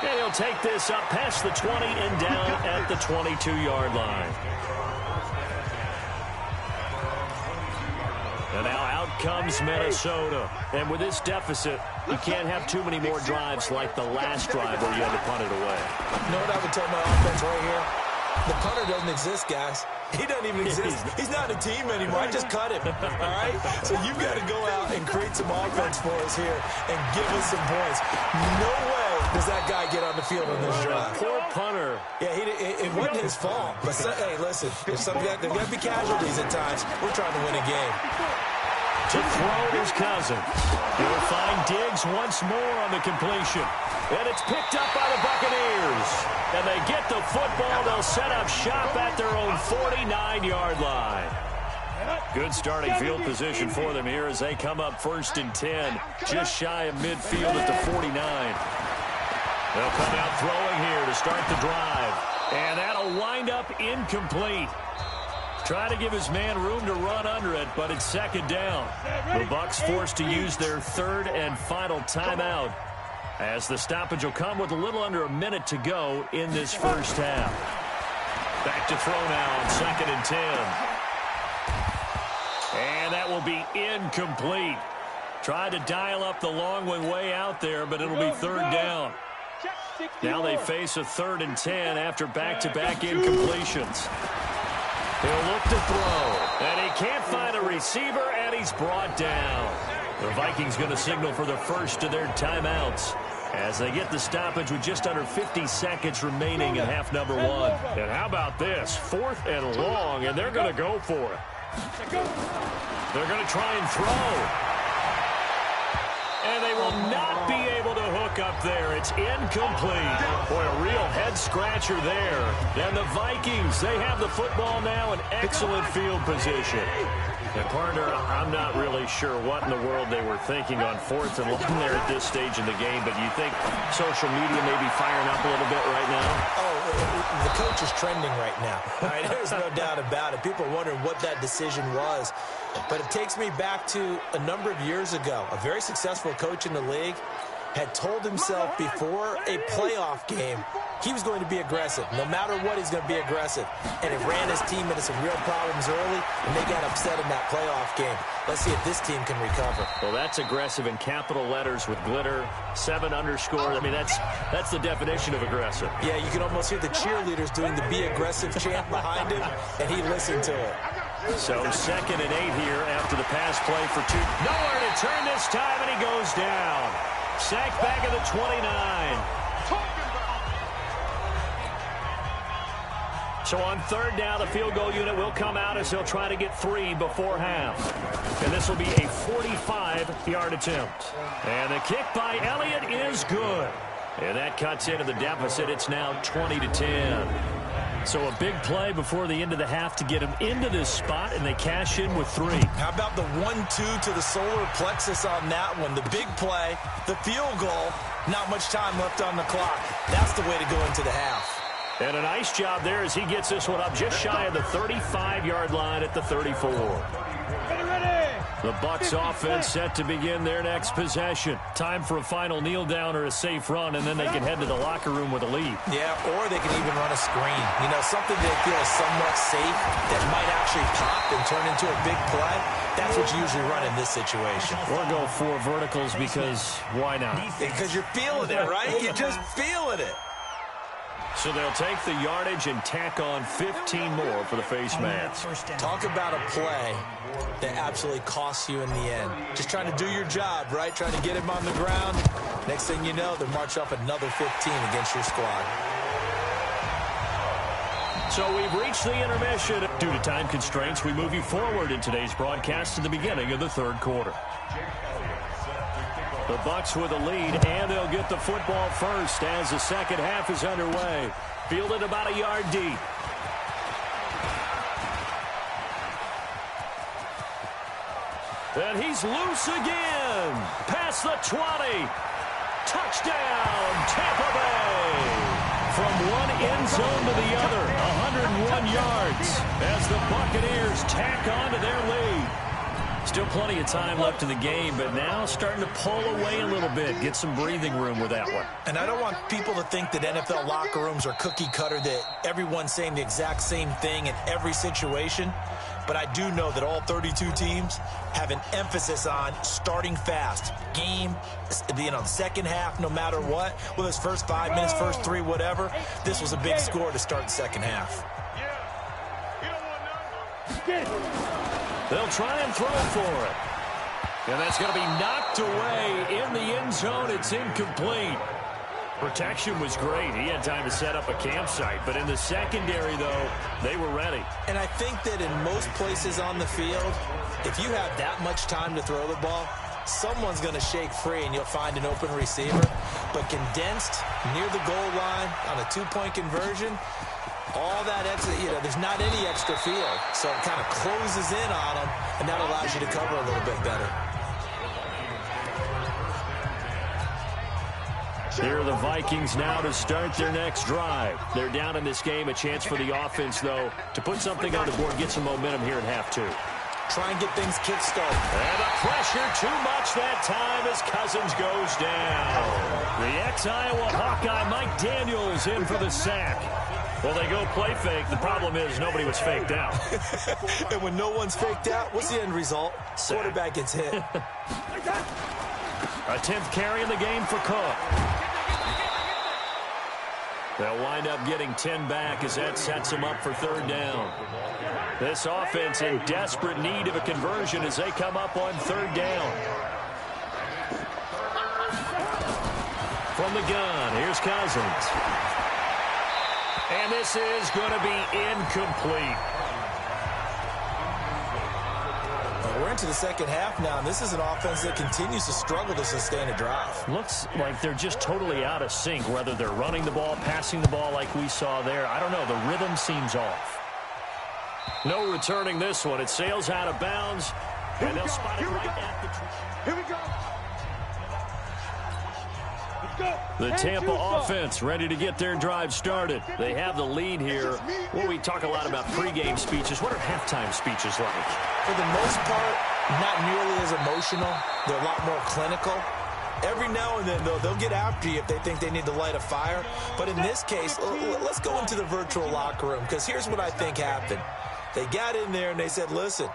And he'll take this up past the 20 and down at the 22-yard line. And now out comes Minnesota. And with this deficit, you can't have too many more drives like the last drive where you had to punt it away. You know what I would tell my offense right here? The punter doesn't exist, guys. He doesn't even exist. He's not a team anymore. I just cut him, all right? So you've got to go out and create some offense for us here and give us some points. No way does that guy get on the field on this drive. Poor punter. Yeah, it wasn't his fault. But, hey, listen, there's got to be casualties at times. We're trying to win a game. To throw his cousin. He'll find Diggs once more on the completion. And it's picked up by the Buccaneers. And they get the football. They'll set up shop at their own 49-yard line. Good starting field position for them here as they come up 1st and 10. Just shy of midfield at the 49. They'll come out throwing here to start the drive. And that'll wind up incomplete. Try to give his man room to run under it, but it's 2nd down. The Bucs forced to use their 3rd and final timeout as the stoppage will come with a little under a minute to go in this first half. Back to throw now on 2nd and 10. And that will be incomplete. Tried to dial up the long one way out there, but it'll be 3rd down. Now they face a 3rd and 10 after back-to-back incompletions. He'll look to throw, and he can't find a receiver, and he's brought down. The Vikings going to signal for the first of their timeouts as they get the stoppage with just under 50 seconds remaining in half number 1. And how about this? 4th and long, and they're going to go for it. They're going to try and throw. And they will not be able to hook look up there. It's incomplete. Boy, a real head-scratcher there. And the Vikings, they have the football now in excellent field position. And, partner, I'm not really sure what in the world they were thinking on 4th and long there at this stage in the game, but you think social media may be firing up a little bit right now? Oh, the coach is trending right now. All right, there's no doubt about it. People are wondering what that decision was. But it takes me back to a number of years ago. A very successful coach in the league had told himself before a playoff game he was going to be aggressive. No matter what, he's going to be aggressive. And it ran his team into some real problems early, and they got upset in that playoff game. Let's see if this team can recover. Well, that's aggressive in capital letters with glitter, 7 underscore. I mean, that's the definition of aggressive. Yeah, you can almost hear the cheerleaders doing the be aggressive chant behind him, and he listened to it. So 2nd and 8 here after the pass play for 2. Nowhere to turn this time, and he goes down. Sacked back at the 29. So on 3rd down, the field goal unit will come out as he'll try to get 3 before half. And this will be a 45-yard attempt. And the kick by Elliott is good. And that cuts into the deficit. It's now 20-10. So a big play before the end of the half to get him into this spot, and they cash in with 3. How about the 1-2 to the solar plexus on that one? The big play, the field goal, not much time left on the clock. That's the way to go into the half. And a nice job there as he gets this one up just shy of the 35-yard line at the 34. The Bucs offense set to begin their next possession. Time for a final kneel down or a safe run, and then they can head to the locker room with a lead. Yeah, or they can even run a screen. You know, something they feel is somewhat safe that might actually pop and turn into a big play. That's what you usually run in this situation. Or go 4 verticals because why not? Because you're feeling it, right? You're just feeling it. So they'll take the yardage and tack on 15 more for the face mask. Talk about a play that absolutely costs you in the end. Just trying to do your job, right? Trying to get him on the ground. Next thing you know, they'll march up another 15 against your squad. So we've reached the intermission. Due to time constraints, we move you forward in today's broadcast to the beginning of the 3rd quarter. The Bucs with a lead, and they'll get the football first as the second half is underway. Fielded about a yard deep. And he's loose again. Past the 20. Touchdown, Tampa Bay. From one end zone to the other, 101 yards as the Buccaneers tack on to their lead. Still plenty of time left in the game, but now starting to pull away a little bit. Get some breathing room with that one. And I don't want people to think that NFL locker rooms are cookie cutter, that everyone's saying the exact same thing in every situation. But I do know that all 32 teams have an emphasis on starting fast. Game, being on the second half, no matter what. Whether it's first 5 minutes, first 3, whatever. This was a big score to start the second half. They'll try and throw for it. And that's going to be knocked away in the end zone. It's incomplete. Protection was great. He had time to set up a campsite. But in the secondary, though, they were ready. And I think that in most places on the field, if you have that much time to throw the ball, someone's going to shake free and you'll find an open receiver. But condensed near the goal line on a 2-point conversion, all that extra, there's not any extra field. So it kind of closes in on them, and that allows you to cover a little bit better. Here are the Vikings now to start their next drive. They're down in this game. A chance for the offense, though, to put something on the board, get some momentum here at half 2. Try and get things kick-started. And the pressure too much that time as Cousins goes down. The ex-Iowa Hawkeye Mike Daniels in for the sack. Well, they go play fake. The problem is nobody was faked out. And when no one's faked out, what's the end result? Sack. Quarterback gets hit. A 10th carry in the game for Cook. They'll wind up getting 10 back as that sets them up for 3rd down. This offense in desperate need of a conversion as they come up on 3rd down. From the gun, here's Cousins. And this is going to be incomplete. We're turn to the second half now, and this is an offense that continues to struggle to sustain a drive. Looks like they're just totally out of sync, whether they're running the ball, passing the ball like we saw there. I don't know. The rhythm seems off. No returning this one. It sails out of bounds, and they'll spot it right at the... Here we go. The Tampa offense ready to get their drive started. They have the lead here. Well, we talk a lot about pregame speeches. What are halftime speeches like? For the most part, not nearly as emotional. They're a lot more clinical. Every now and then, though, they'll get after you if they think they need to light a fire. But in this case, let's go into the virtual locker room, because here's what I think happened. They got in there and they said, listen,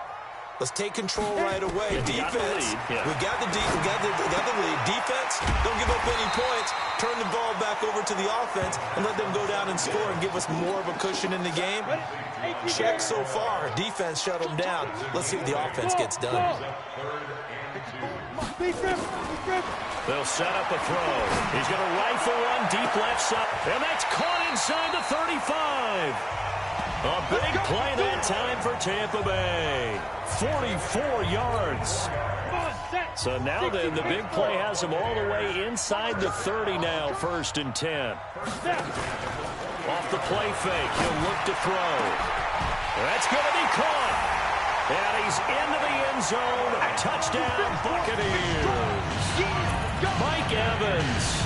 let's take control right away. Defense, we got the lead. Defense, don't give up any points. Turn the ball back over to the offense and let them go down and score and give us more of a cushion in the game. Check so far. Defense shut them down. Let's see what the offense gets done. They'll set up a throw. He's going to rifle one deep left side, and that's caught inside the 35. A big play that time for Tampa Bay. 44 yards. So now then, the big play has them all the way inside the 30 now, 1st and 10. Off the play fake, he'll look to throw. That's going to be caught. And he's into the end zone. Touchdown, Buccaneers. Mike Evans,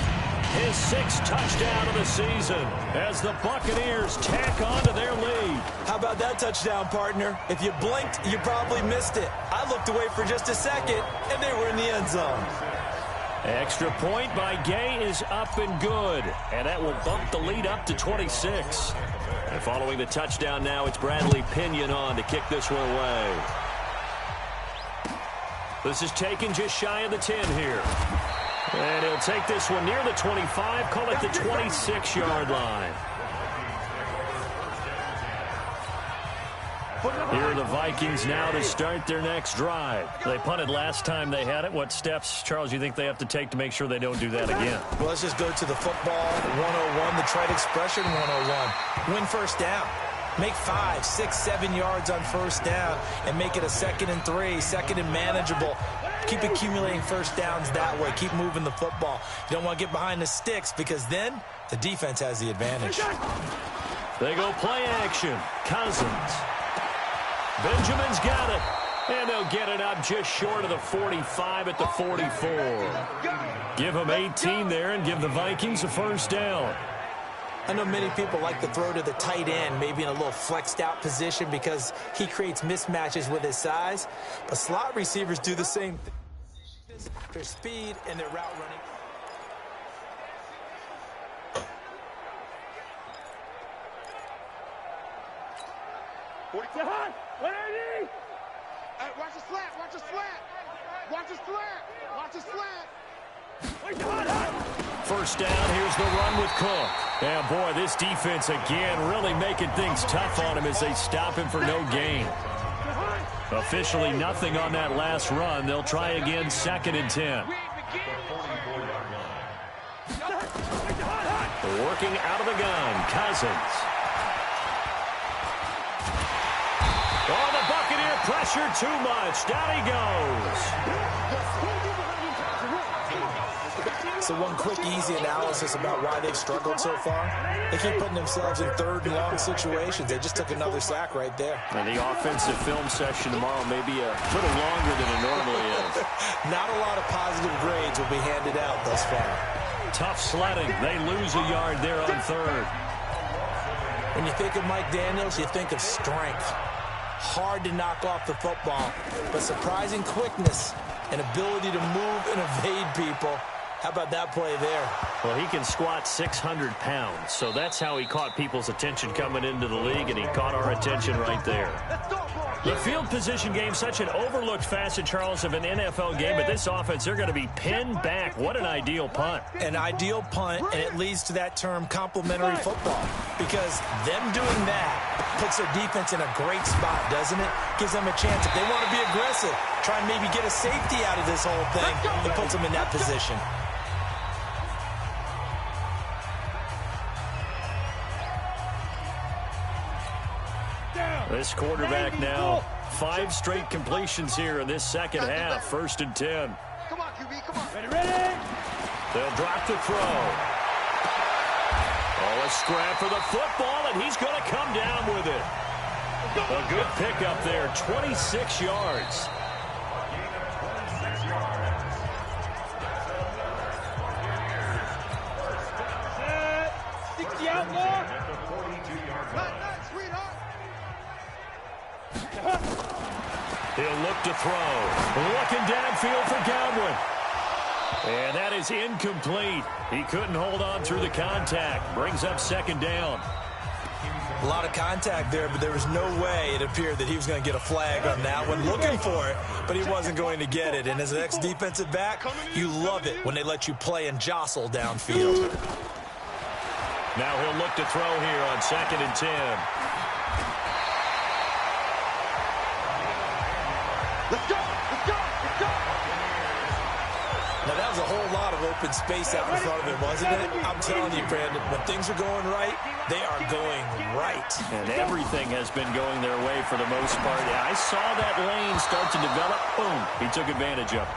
his 6th touchdown of the season as the Buccaneers tack on to their lead. How about that touchdown, partner? If you blinked, you probably missed it. I looked away for just a second, and they were in the end zone. Extra point by Gay is up and good, and that will bump the lead up to 26. And following the touchdown now, it's Bradley Pinion on to kick this one away. This is taken just shy of the 10 here. And he'll take this one near the 25, call it the 26-yard line. Here are the Vikings now to start their next drive. They punted last time they had it. What steps, Charles, you think they have to take to make sure they don't do that again? Well, let's just go to the football 101, the trite expression 101. Win first down. Make 5, 6, 7 yards on first down and make it a 2nd and 3, 2nd and manageable. Keep accumulating first downs that way. Keep moving the football. You don't want to get behind the sticks because then the defense has the advantage. They go play action. Cousins. Benjamin's got it. And they'll get it up just short of the 45 at the 44. Give them 18 there and give the Vikings a first down. I know many people like to throw to the tight end, maybe in a little flexed out position because he creates mismatches with his size. But slot receivers do the same thing. Their speed and their route running. Hey, watch the slant, watch the slant. Watch the slant, watch the slant. First down, here's the run with Cook. And boy, this defense again really making things tough on him as they stop him for no gain. Officially nothing on that last run. They'll try again, 2nd and 10. Working out of the gun, Cousins. Oh, the Buccaneer pressure too much. Down he goes. So one quick, easy analysis about why they've struggled so far. They keep putting themselves in 3rd and long situations. They just took another sack right there. And the offensive film session tomorrow may be a little longer than it normally is. Not a lot of positive grades will be handed out thus far. Tough sledding. They lose a yard there on 3rd. When you think of Mike Daniels, you think of strength. Hard to knock off the football, but surprising quickness and ability to move and evade people. How about that play there? Well, he can squat 600 pounds, so that's how he caught people's attention coming into the league, and he caught our attention right there. The field position game, such an overlooked facet, Charles, of an NFL game, but this offense, they're going to be pinned back. What an ideal punt. An ideal punt, and it leads to that term complementary football, because them doing that puts their defense in a great spot, doesn't it? Gives them a chance. If they want to be aggressive, try and maybe get a safety out of this whole thing, it puts them in that position. This quarterback now 5 straight completions here in this second half. 1st and 10. Come on, QB, come on. Ready? They'll drop the throw. Oh, a scrap for the football, and he's going to come down with it. A good pickup there, 26 yards. Set. 60 out more. Not, sweetheart. He'll look to throw. Looking downfield for Godwin. And that is incomplete. He couldn't hold on through the contact. Brings up 2nd down. A lot of contact there, but there was no way it appeared that he was going to get a flag on that one. Looking for it, but he wasn't going to get it. And as an ex-defensive back, you love it when they let you play and jostle downfield. Now he'll look to throw here on 2nd and 10. Let's go, let's go, let's go. Now, that was a whole lot of open space out in front of him, wasn't it? I'm telling you, Brandon, when things are going right, they are going right. And everything has been going their way for the most part. Yeah, I saw that lane start to develop. Boom, he took advantage of it.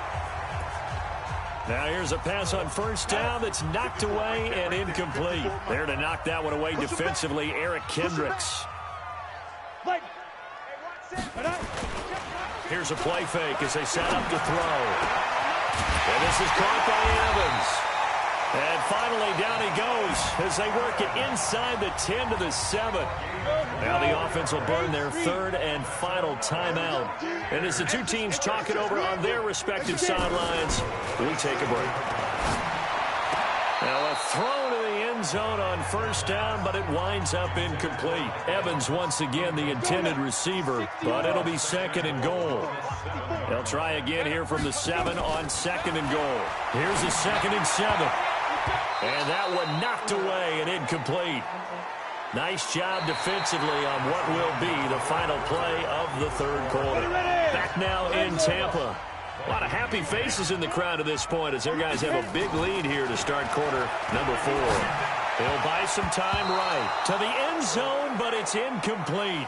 Now here's a pass on 1st down that's knocked away and incomplete. There to knock that one away defensively, Eric Kendricks. Here's a play fake as they set up to throw. And this is caught by Evans. And finally, down he goes as they work it inside the 10 to the 7. Now the offense will burn their 3rd and final timeout. And as the two teams talk it over on their respective sidelines, we take a break. Now a throw to the end zone on 1st down, but it winds up incomplete. Evans once again the intended receiver, but it'll be 2nd and goal. They'll try again here from the 7 on 2nd and goal. Here's a 2nd and 7. And that one knocked away and incomplete. Nice job defensively on what will be the final play of the 3rd quarter. Back now in Tampa. A lot of happy faces in the crowd at this point as their guys have a big lead here to start quarter number 4. They'll buy some time right to the end zone, but it's incomplete.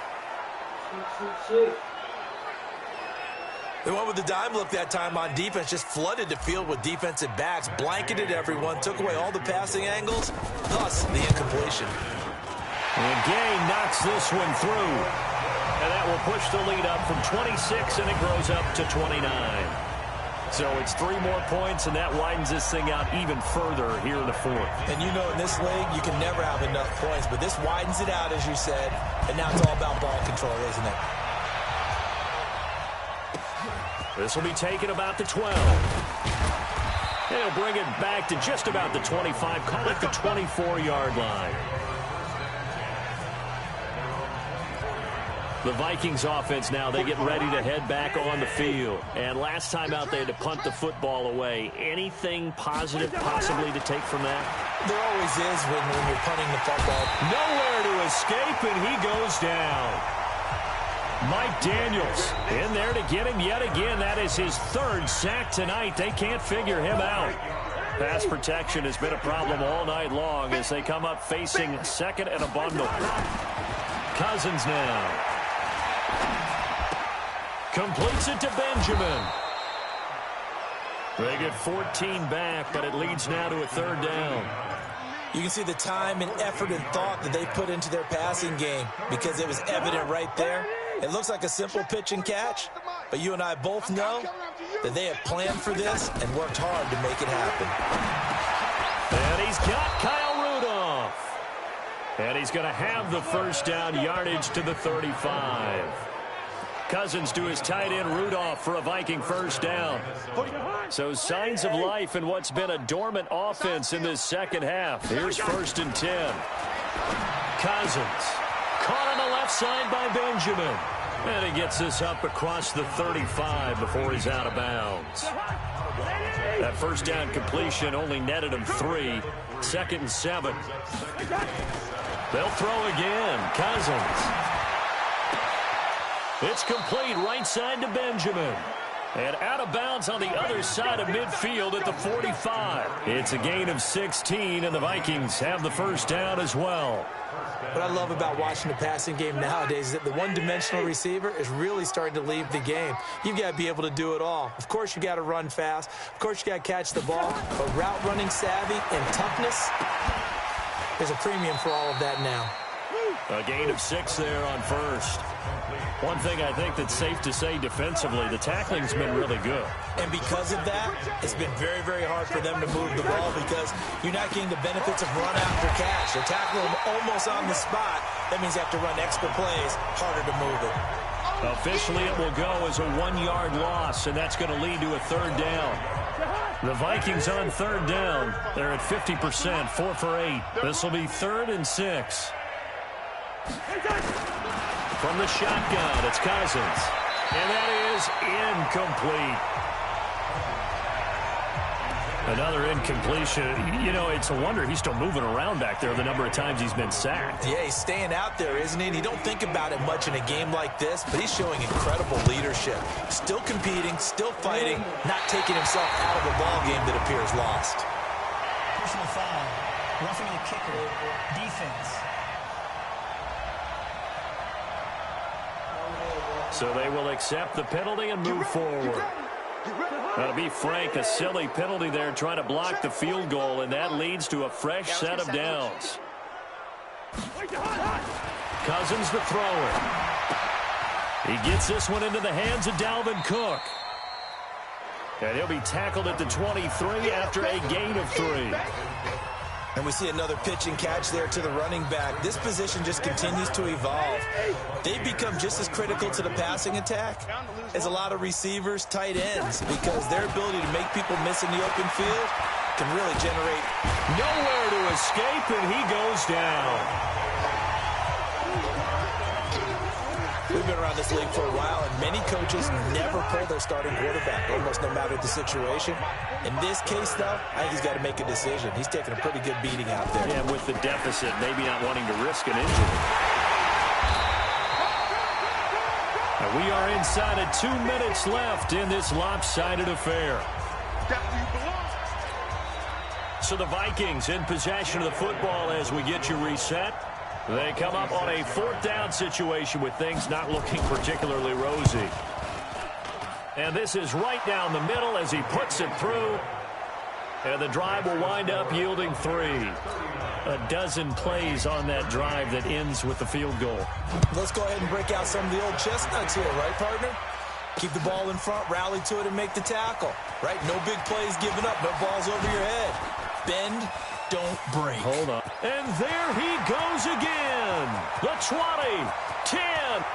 They went with the dime look that time on defense, just flooded the field with defensive backs, blanketed everyone, took away all the passing angles, thus the incompletion. And Gay knocks this one through. And that will push the lead up from 26, and it grows up to 29. So it's 3 more points, and that widens this thing out even further here in the 4th. And you know in this league, you can never have enough points, but this widens it out, as you said, and now it's all about ball control, isn't it? This will be taken about the 12. They'll bring it back to just about the 25, call it the 24-yard line. The Vikings offense now, they get ready to head back on the field. And last time out, they had to punt the football away. Anything positive possibly to take from that? There always is when you're punting the football. Nowhere to escape, and he goes down. Mike Daniels in there to get him yet again. That is his 3rd sack tonight. They can't figure him out. Pass protection has been a problem all night long as they come up facing 2nd and a bundle. Cousins now. Completes it to Benjamin. They get 14 back, but it leads now to a 3rd down. You can see the time and effort and thought that they put into their passing game because it was evident right there. It looks like a simple pitch and catch, but you and I both know that they have planned for this and worked hard to make it happen. And he's got Kyle Rudolph. And he's going to have the 1st down, yardage to the 35. Cousins to his tight end Rudolph for a Viking 1st down. So signs of life in what's been a dormant offense in this second half. Here's 1st and 10. Cousins caught on the left side by Benjamin. And he gets this up across the 35 before he's out of bounds. That 1st down completion only netted him 3. 2nd and 7. They'll throw again. Cousins. It's complete right side to Benjamin. And out of bounds on the other side of midfield at the 45. It's a gain of 16, and the Vikings have the first down as well. What I love about watching the passing game nowadays is that the one-dimensional receiver is really starting to leave the game. You've got to be able to do it all. Of course, you got to run fast. Of course, you got to catch the ball. But route running savvy and toughness, there's a premium for all of that now. A gain of 6 there on first. One thing I think that's safe to say defensively, the tackling's been really good. And because of that, it's been very, very hard for them to move the ball because you're not getting the benefits of run after catch. They're tackling them almost on the spot. That means you have to run extra plays, harder to move it. Officially, it will go as a 1-yard loss, and that's going to lead to a third down. The Vikings on third down. They're at 50%, 4 for 8. This will be 3rd and 6. From the shotgun, it's Cousins. And that is incomplete. Another incompletion. You know, it's a wonder he's still moving around back there the number of times he's been sacked. Yeah, he's staying out there, isn't he? And you don't think about it much in a game like this, but he's showing incredible leadership. Still competing, still fighting, not taking himself out of a ball game that appears lost. Personal foul. Roughing the kicker. Defense. So they will accept the penalty and move forward. To be frank, a silly penalty there trying to block the field goal, and that leads to a fresh set of downs. Cousins the thrower. He gets this one into the hands of Dalvin Cook. And he'll be tackled at the 23 after a gain of 3. And we see another pitch and catch there to the running back. This position just continues to evolve. They've become just as critical to the passing attack as a lot of receivers, tight ends, because their ability to make people miss in the open field can really generate nowhere to escape, and he goes down. We've been around this league for a while, and many coaches never pull their starting quarterback, almost no matter the situation. In this case, though, I think he's got to make a decision. He's taking a pretty good beating out there. Yeah, with the deficit, maybe not wanting to risk an injury. And we are inside of 2 minutes left in this lopsided affair. So the Vikings in possession of the football as we get you reset. They come up on a 4th down situation with things not looking particularly rosy. And this is right down the middle as he puts it through. And the drive will wind up yielding 3. A dozen plays on that drive that ends with the field goal. Let's go ahead and break out some of the old chestnuts here, right, partner? Keep the ball in front, rally to it, and make the tackle. Right? No big plays given up, no balls over your head. Bend, don't break. Hold on. And there he goes again. The 20, 10,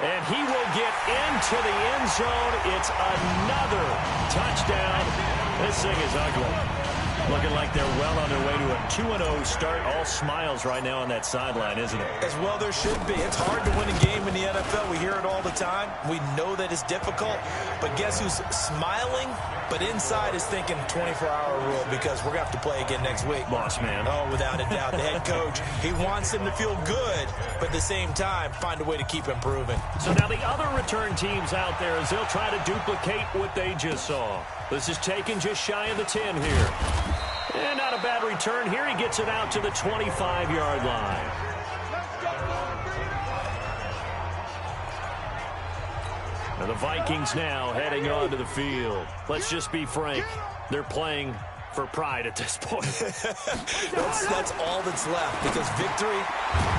and he will get into the end zone. It's another touchdown. This thing is ugly. Looking like they're well on their way to a 2-0 start. All smiles right now on that sideline, isn't it? As well there should be. It's hard to win a game in the NFL. We hear it all the time. We know that it's difficult. But guess who's smiling? But inside is thinking 24-hour rule because we're going to have to play again next week. Boss man. Oh, without a doubt. The head coach, he wants him to feel good, but at the same time, find a way to keep improving. So now the other return teams out there as they'll try to duplicate what they just saw. This is taken just shy of the 10 here. And not a bad return here. He gets it out to the 25-yard line. And the Vikings now heading onto the field. Let's just be frank. They're playing for pride at this point. that's all that's left because victory,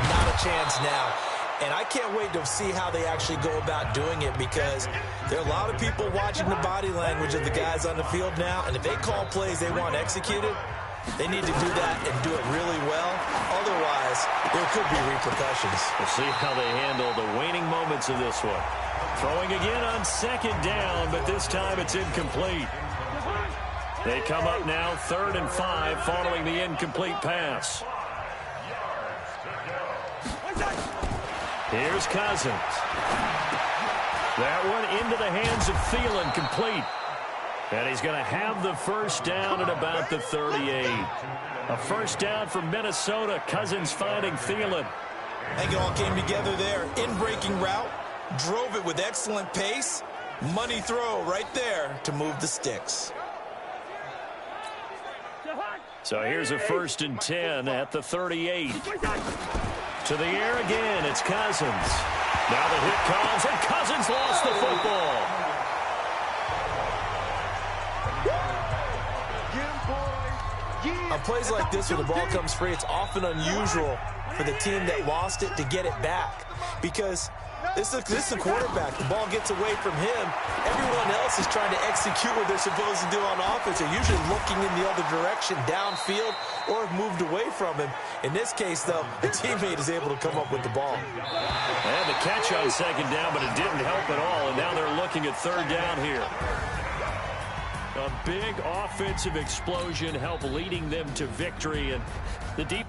not a chance now. And I can't wait to see how they actually go about doing it because there are a lot of people watching the body language of the guys on the field now. And if they call plays they want executed, they need to do that and do it really well. Otherwise, there could be repercussions. We'll see how they handle the waning moments of this one. Throwing again on 2nd down, but this time it's incomplete. They come up now 3rd and 5 following the incomplete pass. Here's Cousins. That one into the hands of Thielen, complete. And he's going to have the first down at about the 38. A first down for Minnesota. Cousins finding Thielen. I think it all came together there. In-breaking route, drove it with excellent pace, Money throw right there to move the sticks. So here's a 1st and 10 at the 38. To the air again, it's Cousins. Now the hit comes, and Cousins lost the football. On plays like this where the ball comes free, it's often unusual for the team that lost it to get it back. Because this is a quarterback. The ball gets away from him. Everyone else is trying to execute what they're supposed to do on offense. They're usually looking in the other direction, downfield, or have moved away from him. In this case, though, a teammate is able to come up with the ball. They had the catch on 2nd down, but it didn't help at all, and now they're looking at 3rd down here. A big offensive explosion helped leading them to victory, and the deep